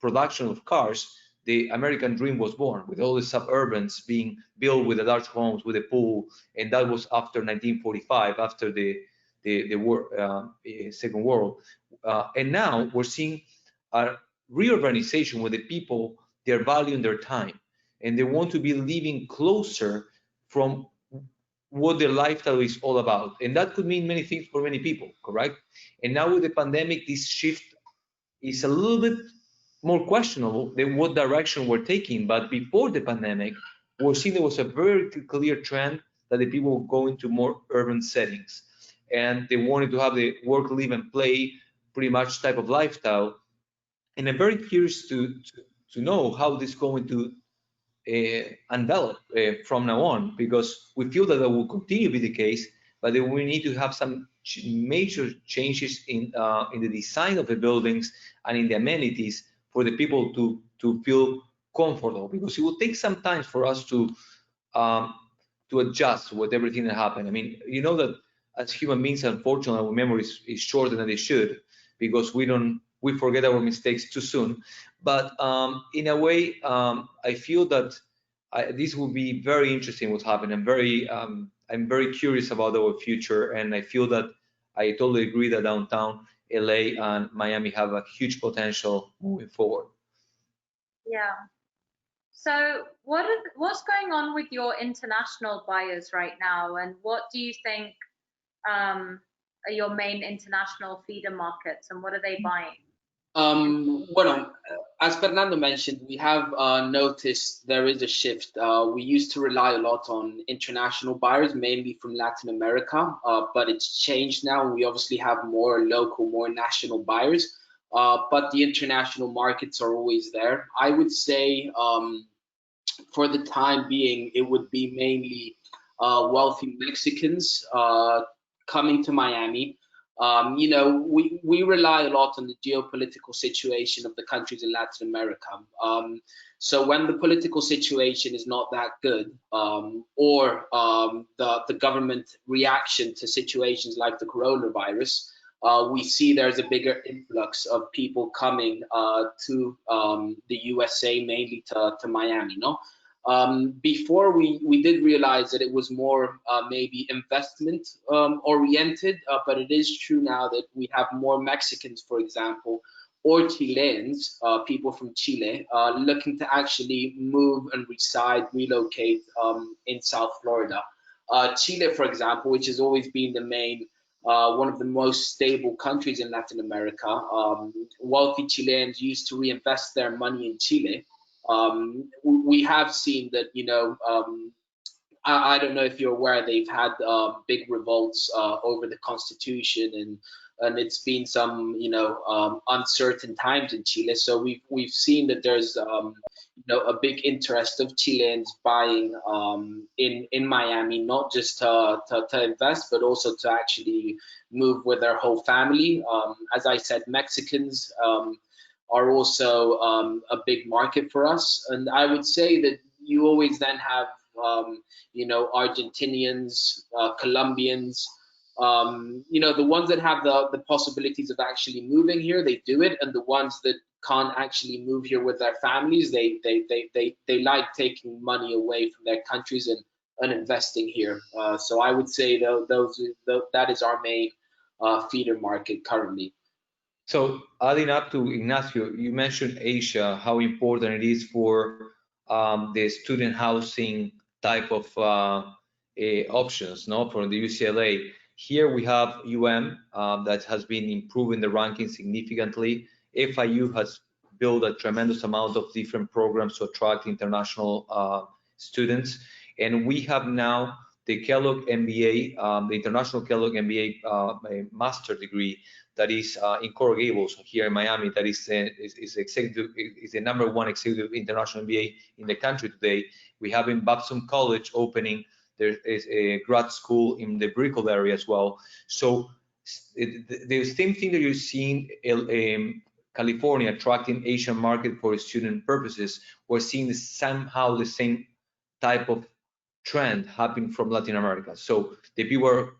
production of cars, the American dream was born, with all the suburbans being built with the large homes, with a pool, and that was after 1945, after the Second World. And now we're seeing a reurbanization where the people, they're valuing their time, and they want to be living closer from what their lifestyle is all about. And that could mean many things for many people, correct? And now with the pandemic, this shift is a little bit more questionable than what direction we're taking. But before the pandemic, we're seeing there was a very clear trend that the people were going to more urban settings, and they wanted to have the work, live, and play pretty much type of lifestyle. And I'm very curious to know how this is going to envelop from now on, because we feel that will continue to be the case, but then we need to have some major changes in the design of the buildings and in the amenities for the people to feel comfortable, because it will take some time for us to adjust with everything that happened. I mean, you know that as human beings, unfortunately, our memory is shorter than they should, because we forget our mistakes too soon. But in a way, I feel that this will be very interesting what's happening. I'm very curious about our future, and I feel that I totally agree that downtown LA and Miami have a huge potential moving forward. Yeah. So what's going on with your international buyers right now, and what do you think are your main international feeder markets, and what are they buying? Well, as Fernando mentioned, we have noticed there is a shift. We used to rely a lot on international buyers, mainly from Latin America, but it's changed now. We obviously have more local, more national buyers, but the international markets are always there. I would say for the time being, it would be mainly wealthy Mexicans coming to Miami. You know, we rely a lot on the geopolitical situation of the countries in Latin America. So when the political situation is not that good, or the government reaction to situations like the coronavirus, we see there's a bigger influx of people coming to the USA, mainly to Miami, no? Before we did realize that it was more maybe investment oriented, but it is true now that we have more Mexicans, for example, or Chileans, people from Chile, looking to actually move and reside, relocate in South Florida. Chile, for example, which has always been the main one of the most stable countries in Latin America. Wealthy Chileans used to reinvest their money in Chile. We have seen that, you know, I don't know if you're aware, they've had big revolts over the constitution, and it's been some, you know, uncertain times in Chile. So we've seen that there's you know, a big interest of Chileans buying in Miami, not just to invest, but also to actually move with their whole family. As I said, Mexicans are also a big market for us, and I would say that you always then have you know, Argentinians, Colombians, You know, the ones that have the possibilities of actually moving here, they do it, and the ones that can't actually move here with their families, they like taking money away from their countries and investing here. So I would say that is our main feeder market currently. So adding up to Ignacio, you mentioned Asia, how important it is for the student housing type of options, no, for the UCLA. Here we have that has been improving the ranking significantly. FIU has built a tremendous amount of different programs to attract international students, and we have now the Kellogg MBA, the International Kellogg MBA master degree that is in Coral Gables here in Miami. That is executive, is the #1 executive international MBA in the country today. We have in Babson College opening. There is a grad school in the Brickell area as well. So the same thing that you're seeing California attracting Asian market for student purposes, we're seeing somehow the same type of trend happening from Latin America. So the people are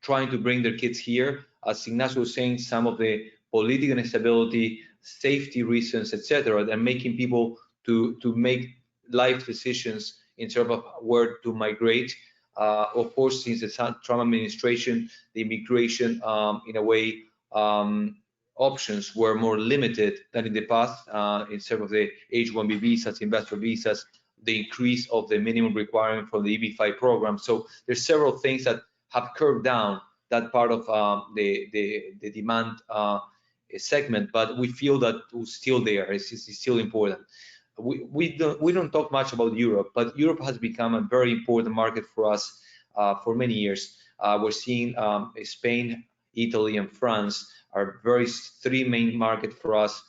trying to bring their kids here. As Ignacio was saying, some of the political instability, safety reasons, etc., they're making people to make life decisions in terms of where to migrate. Of course, since the Trump administration, the immigration, in a way, options were more limited than in the past in terms of the H-1B visas, investor visas, the increase of the minimum requirement for the EB-5 program. So there's several things that have curbed down that part of the demand segment, but we feel that it's still there. It's still important. We don't talk much about Europe, but Europe has become a very important market for us for many years. We're seeing Spain, Italy, and France are three main markets for us,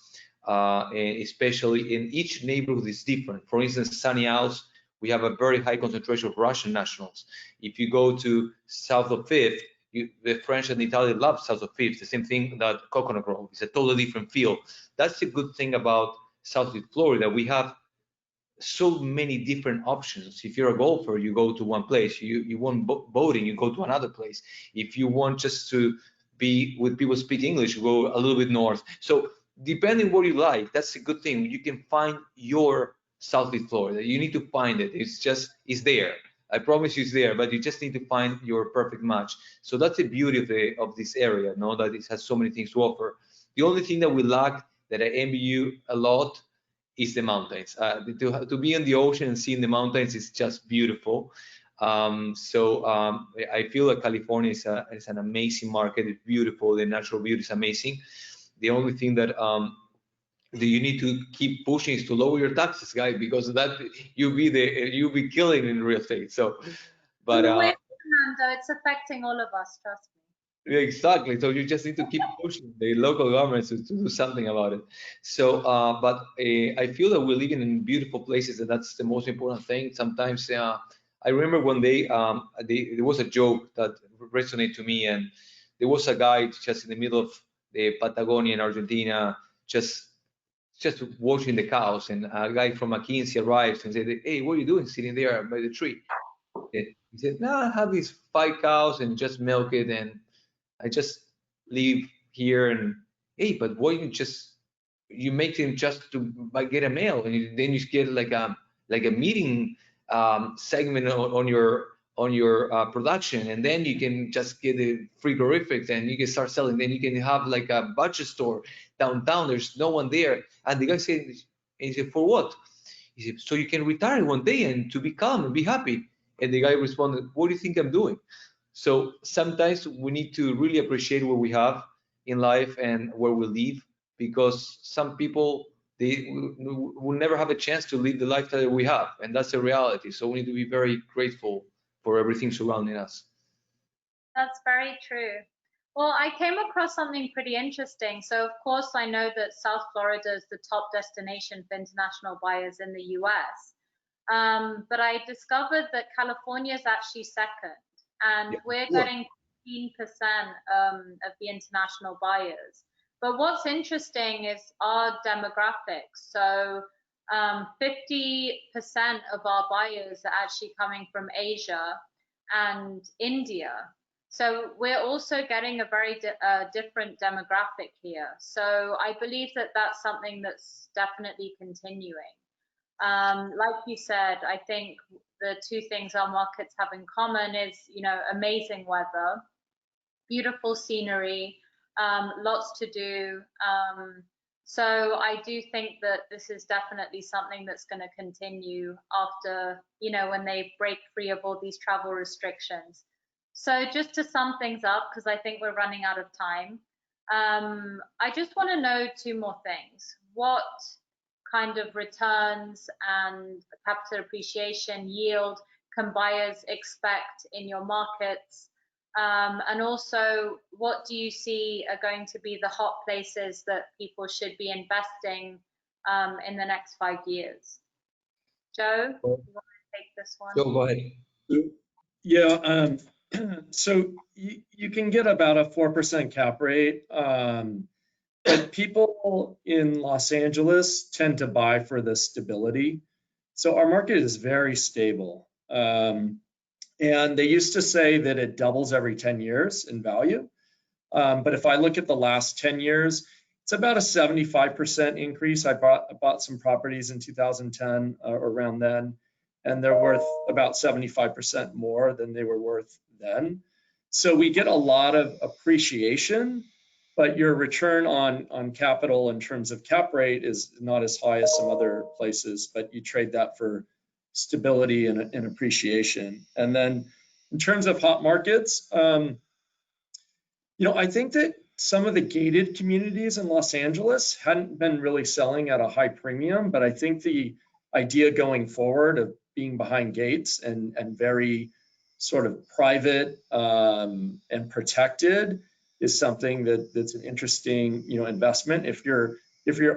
especially in each neighborhood is different. For instance, Sunny Isles, we have a very high concentration of Russian nationals. If you go to south of Fifth, the French and Italian love south of Fifth. The same thing that Coconut Grove. It's a totally different feel. That's the good thing about Southeast Florida. We have so many different options. If you're a golfer, you go to one place. You want boating, you go to another place. If you want just to be with people speak English, you go a little bit north. So depending what you like, that's a good thing. You can find your Southeast Florida. You need to find it. It's there. I promise you it's there, but you just need to find your perfect match. So that's the beauty of this area, no? That it has so many things to offer. The only thing that we lack, that I envy you a lot, is the mountains. To be in the ocean and seeing the mountains is just beautiful. I feel that California is an amazing market. It's beautiful. The natural beauty is amazing. The only thing that you need to keep pushing is to lower your taxes, guys, because that you'll be killing in real estate. So, but Fernando, it's affecting all of us. Trust me. Exactly. So you just need to keep pushing the local governments to do something about it. So, I feel that we're living in beautiful places, and that's the most important thing. Sometimes, I remember one day there was a joke that resonated to me, and there was a guy just in the middle of the Patagonia in Argentina, just watching the cows, and a guy from McKinsey arrives and said, "Hey, what are you doing sitting there by the tree?" And he said, "No, I have these 5 cows and just milk it, and I just live here." And hey, but why you make them just to get a mail, and then you get like a meeting segment on your production, and then you can just get a frigorific, and you can start selling. Then you can have like a budget store downtown. There's no one there, and the guy said, he said, "For what?" He said, "So you can retire one day and to be calm and be happy." And the guy responded, "What do you think I'm doing?" So sometimes we need to really appreciate what we have in life and where we live, because some people, they will never have a chance to live the lifestyle that we have, and that's a reality. So we need to be very grateful for everything surrounding us. That's very true. Well, I came across something pretty interesting. So, of course, I know that South Florida is the top destination for international buyers in the US. But I discovered that California is actually second, and we're getting 15% of the international buyers. But what's interesting is our demographics. So 50% of our buyers are actually coming from Asia and India. So we're also getting a very different demographic here. So I believe that that's something that's definitely continuing. Like you said, I think the two things our markets have in common is, you know, amazing weather, beautiful scenery, lots to do. So I do think that this is definitely something that's going to continue after, you know, when they break free of all these travel restrictions. So just to sum things up, because I think we're running out of time, I just want to know two more things. What kind of returns and capital appreciation yield can buyers expect in your markets? And also, what do you see are going to be the hot places that people should be investing in the next 5 years? Joe, you want to take this one? Joe, go ahead. Yeah, so you can get about a 4% cap rate, but people in Los Angeles tend to buy for the stability. So our market is very stable. And they used to say that it doubles every 10 years in value. But if I look at the last 10 years, it's about a 75% increase. I bought some properties in 2010 or around then, and they're worth about 75% more than they were worth then. So we get a lot of appreciation, but your return on capital in terms of cap rate is not as high as some other places, but you trade that for stability and appreciation. And then in terms of hot markets, you know, I think that some of the gated communities in Los Angeles hadn't been really selling at a high premium, but I think the idea going forward of being behind gates and very sort of private and protected is something that's an interesting, you know, investment. If your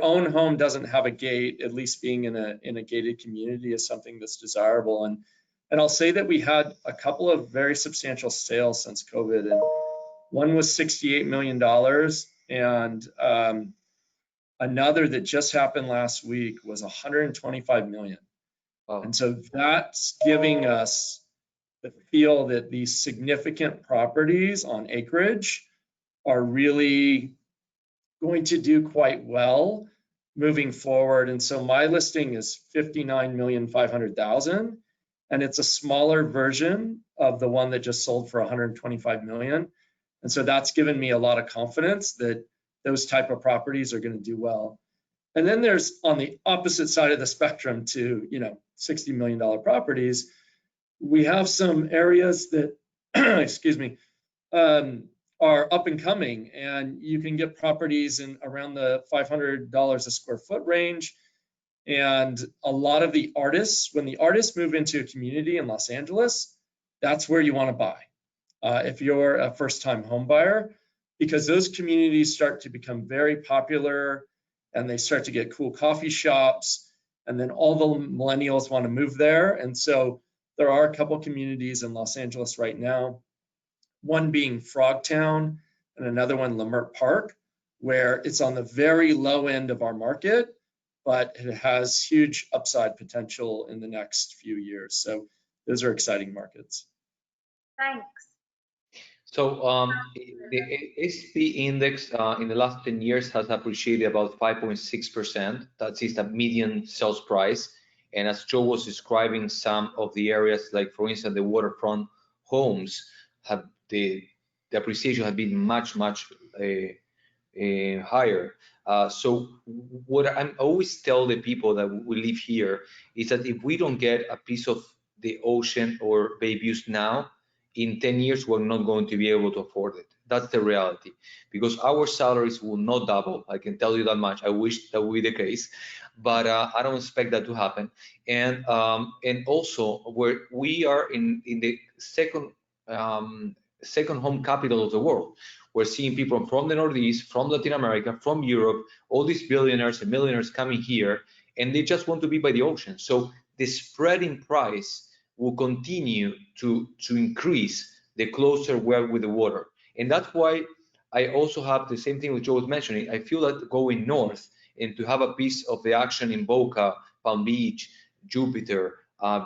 own home doesn't have a gate, at least being in a gated community is something that's desirable. And I'll say that we had a couple of very substantial sales since COVID, and one was $68 million, and another that just happened last week was $125 million. Wow. And so that's giving us the feel that these significant properties on acreage are really going to do quite well moving forward. And so my listing is $59,500,000, and it's a smaller version of the one that just sold for $125 million. And so that's given me a lot of confidence that those type of properties are going to do well. And then there's on the opposite side of the spectrum to, you know, $60 million properties, we have some areas that, excuse me, are up and coming, and you can get properties in around the $500 a square foot range. And a lot of the artists, when the artists move into a community in Los Angeles, that's where you want to buy. If you're a first-time home buyer, because those communities start to become very popular and they start to get cool coffee shops, and then all the millennials want to move there. And so there are a couple communities in Los Angeles right now, one being Frogtown and another one Leimert Park, where it's on the very low end of our market, but it has huge upside potential in the next few years. So those are exciting markets. Thanks. So the SP index in the last 10 years has appreciated about 5.6%. That is the median sales price. And as Joe was describing, some of the areas, like for instance, the waterfront homes, have the appreciation has been much higher. So what I always tell the people that we live here is that if we don't get a piece of the ocean or bay views now, in 10 years, we're not going to be able to afford it. That's the reality, because our salaries will not double. I can tell you that much. I wish that would be the case, but I don't expect that to happen. And also, where we are in the second home capital of the world, we're seeing people from the Northeast, from Latin America, from Europe, all these billionaires and millionaires coming here, and they just want to be by the ocean. So the spread in price will continue to increase the closer we're with the water. And that's why I also have the same thing which Joe was mentioning. I feel that going north and to have a piece of the action in Boca, Palm Beach, Jupiter,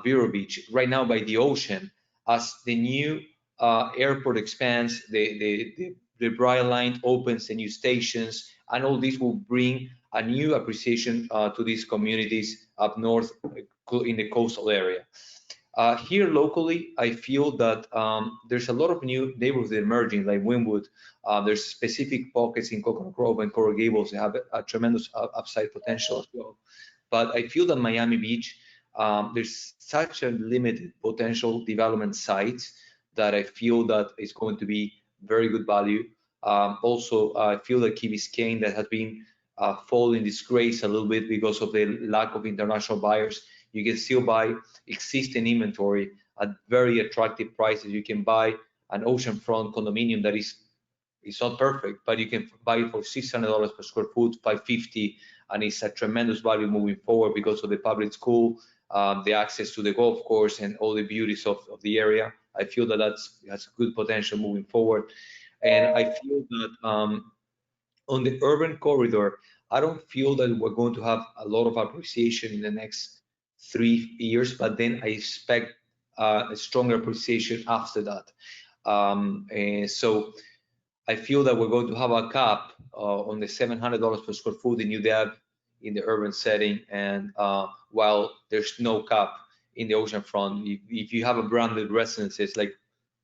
Vero Beach, right now by the ocean, as the new airport expands, the Bright Line opens the new stations, and all this will bring a new appreciation to these communities up north in the coastal area. Here locally, I feel that there's a lot of new neighborhoods emerging, like Wynwood. There's specific pockets in Coconut Grove and Coral Gables that have a tremendous upside potential as well. But I feel that Miami Beach, there's such a limited potential development sites that I feel that it's going to be very good value. Also, I feel that Key Biscayne, that has been falling disgrace a little bit because of the lack of international buyers, you can still buy existing inventory at very attractive prices. You can buy an oceanfront condominium that is not perfect, but you can buy it for $600 per square foot, $550, and it's a tremendous value moving forward because of the public school, the access to the golf course, and all the beauties of the area. I feel that has good potential moving forward. And I feel that on the urban corridor, I don't feel that we're going to have a lot of appreciation in the next 3 years, but then I expect a stronger appreciation after that. And so I feel that we're going to have a cap on the $700 per square foot in UDEV in the urban setting, and while there's no cap in the oceanfront. If you have a branded residences, like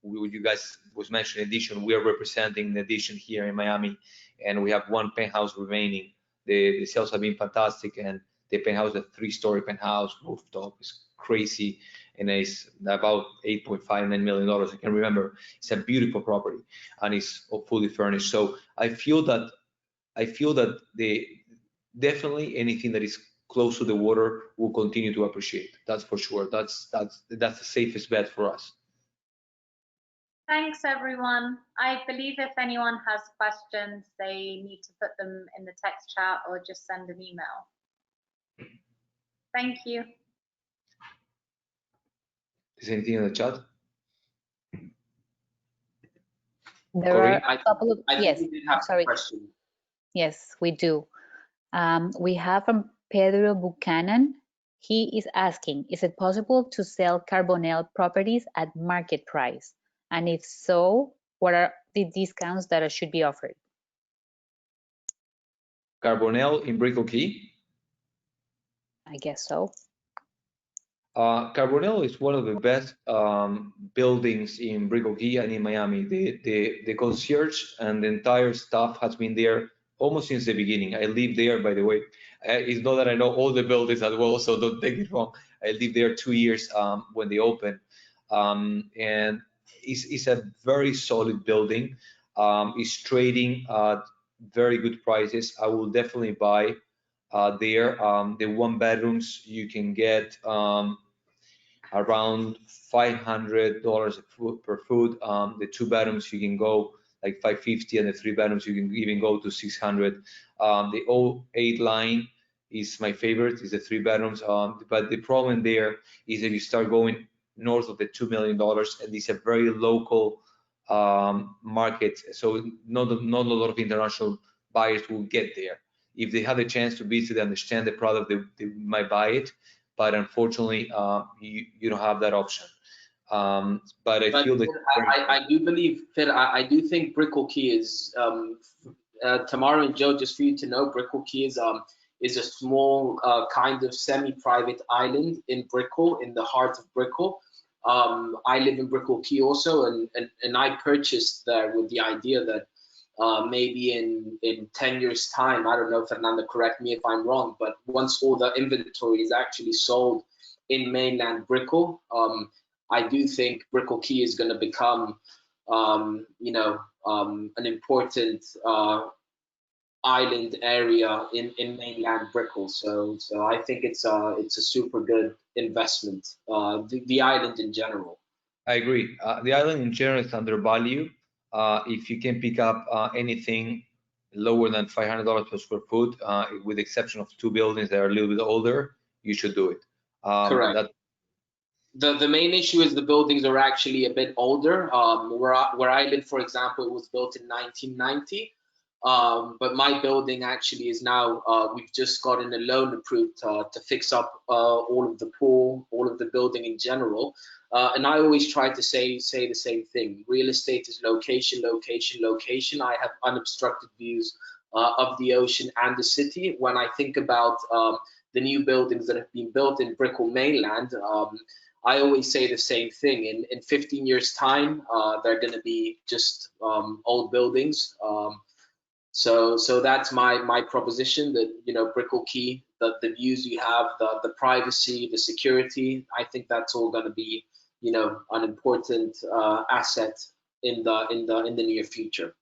you guys was mentioning Edition, we are representing the Edition here in Miami, and we have one penthouse remaining. The sales have been fantastic, and the penthouse, a 3-story penthouse, rooftop, is crazy, and it's about $8.59 million. I can remember. It's a beautiful property, and it's fully furnished. So I feel that definitely anything that is close to the water will continue to appreciate. That's for sure. That's the safest bet for us. Thanks, everyone. I believe if anyone has questions, they need to put them in the text chat or just send an email. Thank you. Is anything in the chat? There Corey? are a couple of, yes, we did have sorry. a question. Yes, we do. We have from Pedro Buchanan. He is asking, is it possible to sell Carbonell properties at market price? And if so, what are the discounts that should be offered? Carbonell in Brickell Key? I guess so. Carbonell is one of the best buildings in Brickell Key and in Miami. The concierge and the entire staff has been there almost since the beginning. I live there, by the way. It's not that I know all the buildings as well, so don't take it wrong. I lived there 2 years when they opened. And it's a very solid building. It's trading at very good prices. I will definitely buy there. The 1-bedrooms you can get around $500 per foot. The 2-bedrooms you can go like $550, and the 3-bedrooms you can even go to $600. The 08 line is my favorite. Is the 3-bedrooms. But the problem there is that you start going north of the $2 million, and it's a very local market. So not a lot of international buyers will get there. If they have the chance to visit, understand the product, they might buy it. But unfortunately, you don't have that option. But I feel that I do believe, Phil, I do think Brickell Key is Tamara and Joe, just for you to know, Brickell Key is a small kind of semi-private island in Brickell, in the heart of Brickell. I live in Brickell Key also, and I purchased there with the idea that maybe in 10 years time, I don't know, Fernando, correct me if I'm wrong, but once all the inventory is actually sold in mainland Brickell, I do think Brickell Key is going to become, an important island area in mainland Brickell. So I think it's a super good investment. The island in general. I agree. The island in general is undervalued. If you can pick up anything lower than $500 per square foot, with the exception of 2 buildings that are a little bit older, you should do it. Correct. The main issue is the buildings are actually a bit older. Where I live, for example, it was built in 1990. But my building actually is now, we've just gotten a loan approved to fix up all of the pool, all of the building in general. And I always try to say the same thing. Real estate is location, location, location. I have unobstructed views of the ocean and the city. When I think about the new buildings that have been built in Brickell mainland, I always say the same thing. In 15 years' time, they're going to be just old buildings. So that's my proposition, that, you know, Brickell Quay, the views you have, the privacy, the security, I think that's all going to be, you know, an important asset in the near future.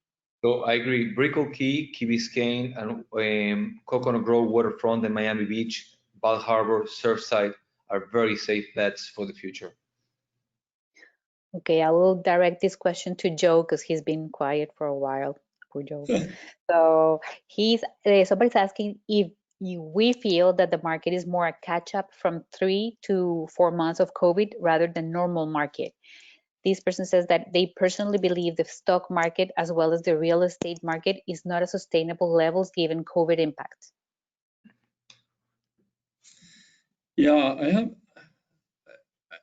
So I agree. Brickell Key, Key Biscayne, and Coconut Grove waterfront and Miami Beach, Bal Harbor, Surfside are very safe bets for the future. Okay, I will direct this question to Joe because he's been quiet for a while. Poor Joe. So somebody's asking if we feel that the market is more a catch-up from 3 to 4 months of COVID rather than normal market. This person says that they personally believe the stock market as well as the real estate market is not at sustainable levels given COVID impact. Yeah,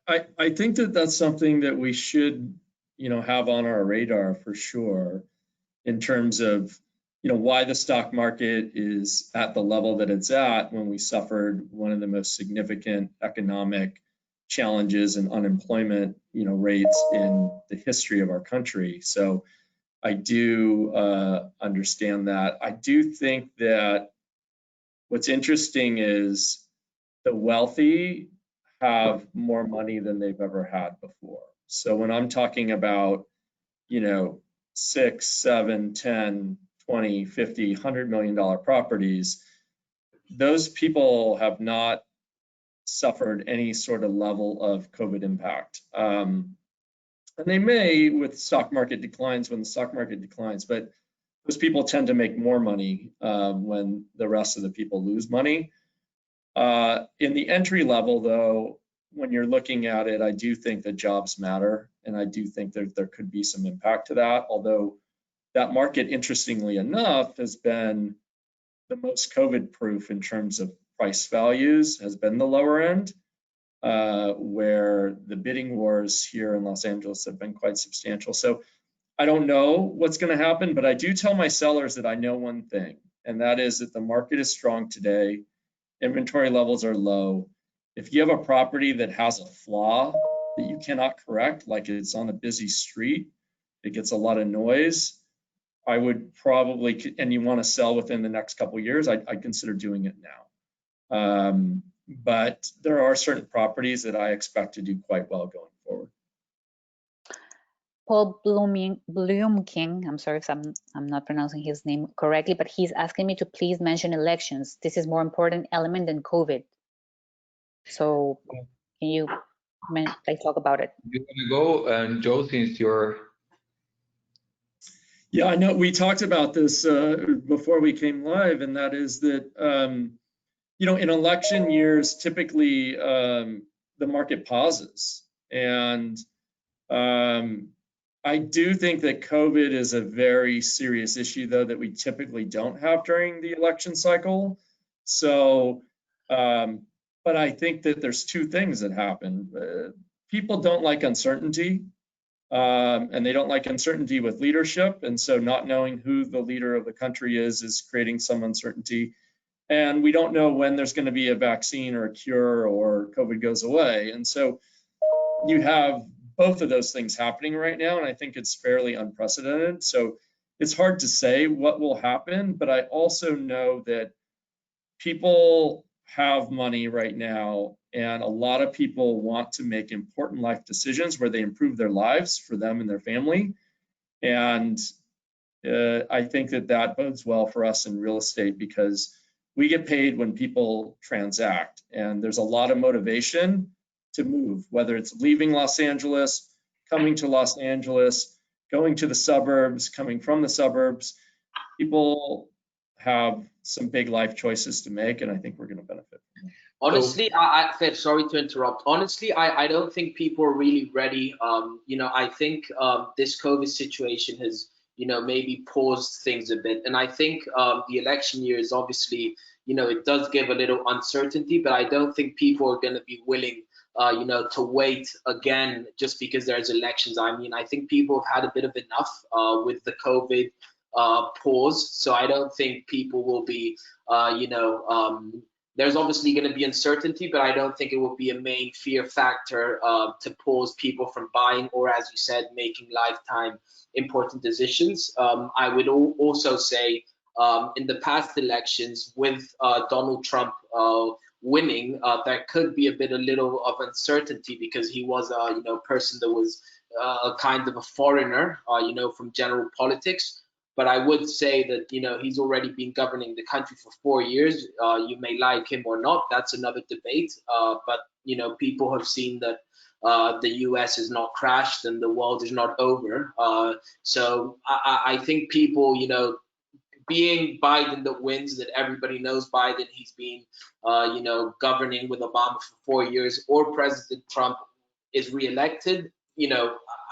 I think that that's something that we should, you know, have on our radar for sure, in terms of, you know, why the stock market is at the level that it's at when we suffered one of the most significant economic challenges and unemployment, you know, rates in the history of our country. So I do understand that. I do think that what's interesting is the wealthy have more money than they've ever had before. So when I'm talking about, you know, 6, 7, 10, 20, 50, $100 million properties, those people have not suffered any sort of level of COVID impact. And they may with stock market declines when the stock market declines, but those people tend to make more money when the rest of the people lose money. In the entry level, though, when you're looking at it, I do think that jobs matter, and I do think that there could be some impact to that, although that market, interestingly enough, has been the most COVID-proof in terms of price values, has been the lower end, where the bidding wars here in Los Angeles have been quite substantial. So I don't know what's going to happen, but I do tell my sellers that I know one thing, and that is that the market is strong today. Inventory levels are low. If you have a property that has a flaw that you cannot correct, like it's on a busy street, it gets a lot of noise, I would probably, and you want to sell within the next couple of years, I'd consider doing it now. But there are certain properties that I expect to do quite well going forward. Paul Bloomking, I'm sorry if I'm not pronouncing his name correctly, but he's asking me to please mention elections. This is more important element than COVID. So can you talk about it? You want to go, and Joe, since you're... Yeah, I know we talked about this before we came live, and that is that, you know, in election years, typically the market pauses. And I do think that COVID is a very serious issue, though, that we typically don't have during the election cycle. So, but I think that there's two things that happen. People don't like uncertainty. And they don't like uncertainty with leadership. And so not knowing who the leader of the country is creating some uncertainty. And we don't know when there's going to be a vaccine or a cure or COVID goes away. And so you have both of those things happening right now. And I think it's fairly unprecedented. So it's hard to say what will happen, but I also know that people have money right now, and a lot of people want to make important life decisions where they improve their lives for them and their family. And I think that that bodes well for us in real estate because we get paid when people transact, and there's a lot of motivation to move, whether it's leaving Los Angeles, coming to Los Angeles, going to the suburbs, coming from the suburbs. People have some big life choices to make, and I think we're going to benefit from them. Honestly, sorry to interrupt. Honestly, I don't think people are really ready. You know, I think this COVID situation has, you know, maybe paused things a bit. And I think the election year is obviously, you know, it does give a little uncertainty, but I don't think people are going to be willing to wait again just because there's elections. I mean, I think people have had a bit of enough with the COVID pause. So I don't think people will be, there's obviously going to be uncertainty, but I don't think it will be a main fear factor to pause people from buying or, as you said, making lifetime important decisions. I would also say in the past elections with Donald Trump winning, there could be a little of uncertainty because he was a person that was kind of a foreigner, from general politics. But I would say that he's already been governing the country for 4 years. You may like him or not, that's another debate. But people have seen that the US is not crashed and the world is not over. So I think people, being Biden that wins, that everybody knows Biden, he's been, governing with Obama for 4 years, or President Trump is reelected,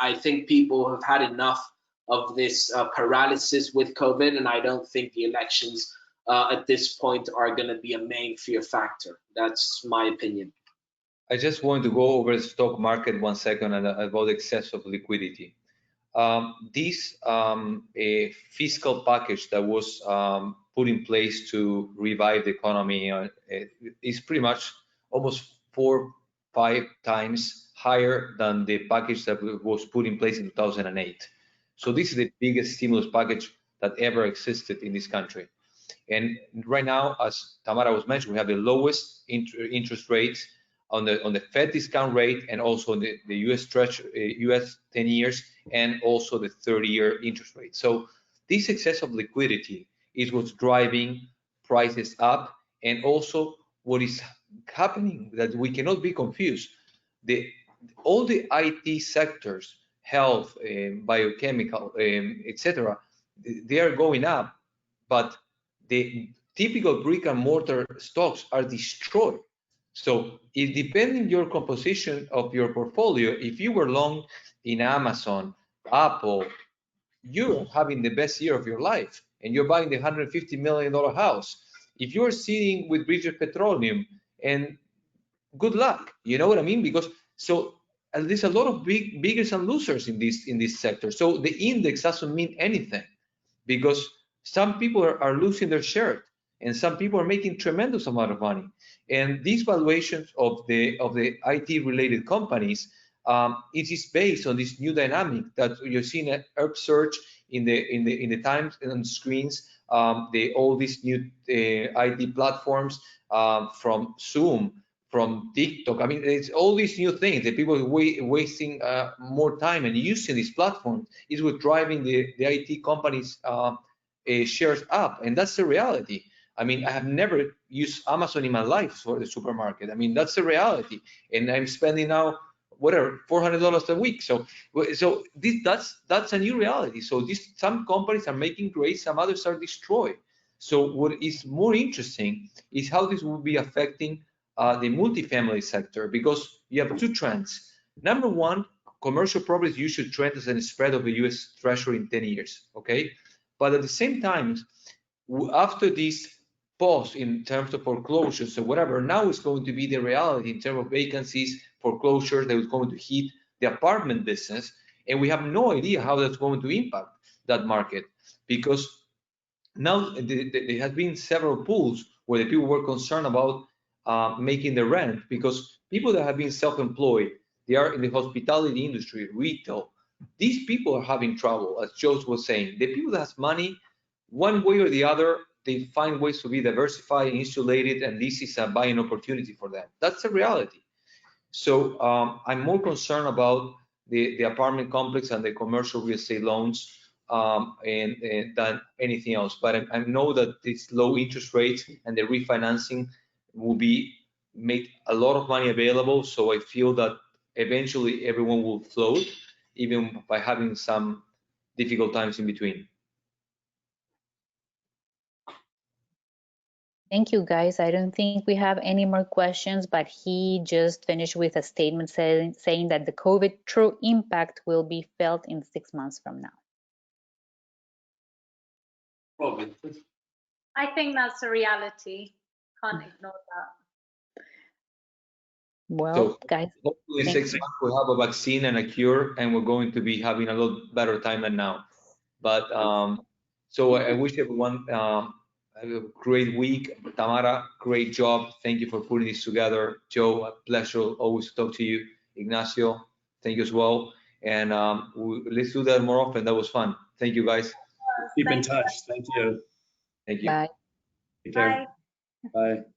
I think people have had enough of this paralysis with COVID, and I don't think the elections at this point are going to be a main fear factor. That's my opinion. I just want to go over the stock market 1 second and about excess of liquidity. This fiscal package that was put in place to revive the economy is pretty much almost 4 or 5 times higher than the package that was put in place in 2008. So this is the biggest stimulus package that ever existed in this country. And right now, as Tamara was mentioning, we have the lowest interest rates on the Fed discount rate, and also the US US 10 years, and also the 30-year interest rate. So this excess of liquidity is what's driving prices up, and also what is happening that we cannot be confused. All the IT sectors, health, biochemical, etc., they are going up, but the typical brick and mortar stocks are destroyed. So it depending your composition of your portfolio, if you were long in Amazon, Apple, you're having the best year of your life, and you're buying the $150 million house. If you're sitting with British Petroleum, and good luck, you know what I mean? Because there's a lot of biggers and losers in this sector. So the index doesn't mean anything, because some people are losing their shirt, and some people are making tremendous amount of money. And these valuations of the IT related companies, it is based on this new dynamic that you're seeing an upsurge in the times and screens. All these new IT platforms, from Zoom, from TikTok. I mean, it's all these new things that people are wasting more time and using these platforms is what driving the IT companies shares up, and that's the reality. I mean, I have never used Amazon in my life for the supermarket. I mean, that's the reality, and I'm spending now whatever $400 a week. So that's a new reality. So some companies are making great, some others are destroyed. So what is more interesting is how this will be affecting the multifamily sector, because you have two trends. Number one, commercial properties usually trend as a spread of the U.S. Treasury in 10 years, okay? But at the same time, after this pause in terms of foreclosures or whatever, now it's going to be the reality in terms of vacancies, foreclosures that is going to hit the apartment business, and we have no idea how that's going to impact that market, because now there has been several polls where the people were concerned about making the rent, because people that have been self-employed, they are in the hospitality industry, retail, these people are having trouble, as Joe was saying. The people that have money, one way or the other, they find ways to be diversified, insulated, and this is a buying opportunity for them. That's the reality. So I'm more concerned about the apartment complex and the commercial real estate loans and than anything else. But I know that these low interest rates and the refinancing will make a lot of money available. So I feel that eventually everyone will float, even by having some difficult times in between. Thank you, guys. I don't think we have any more questions, but he just finished with a statement saying that the COVID true impact will be felt in 6 months from now. I think that's a reality. Can't ignore that. Well, So guys, hopefully in thanks. 6 months we'll have a vaccine and a cure, and we're going to be having a lot better time than now. But so I wish everyone have a great week. Tamara, great job. Thank you for putting this together. Joe, a pleasure always to talk to you. Ignacio, thank you as well. And let's do that more often. That was fun. Thank you, guys. Keep in Thank you. touch. Thank you. Thank you. Bye. Take care. Bye. Bye.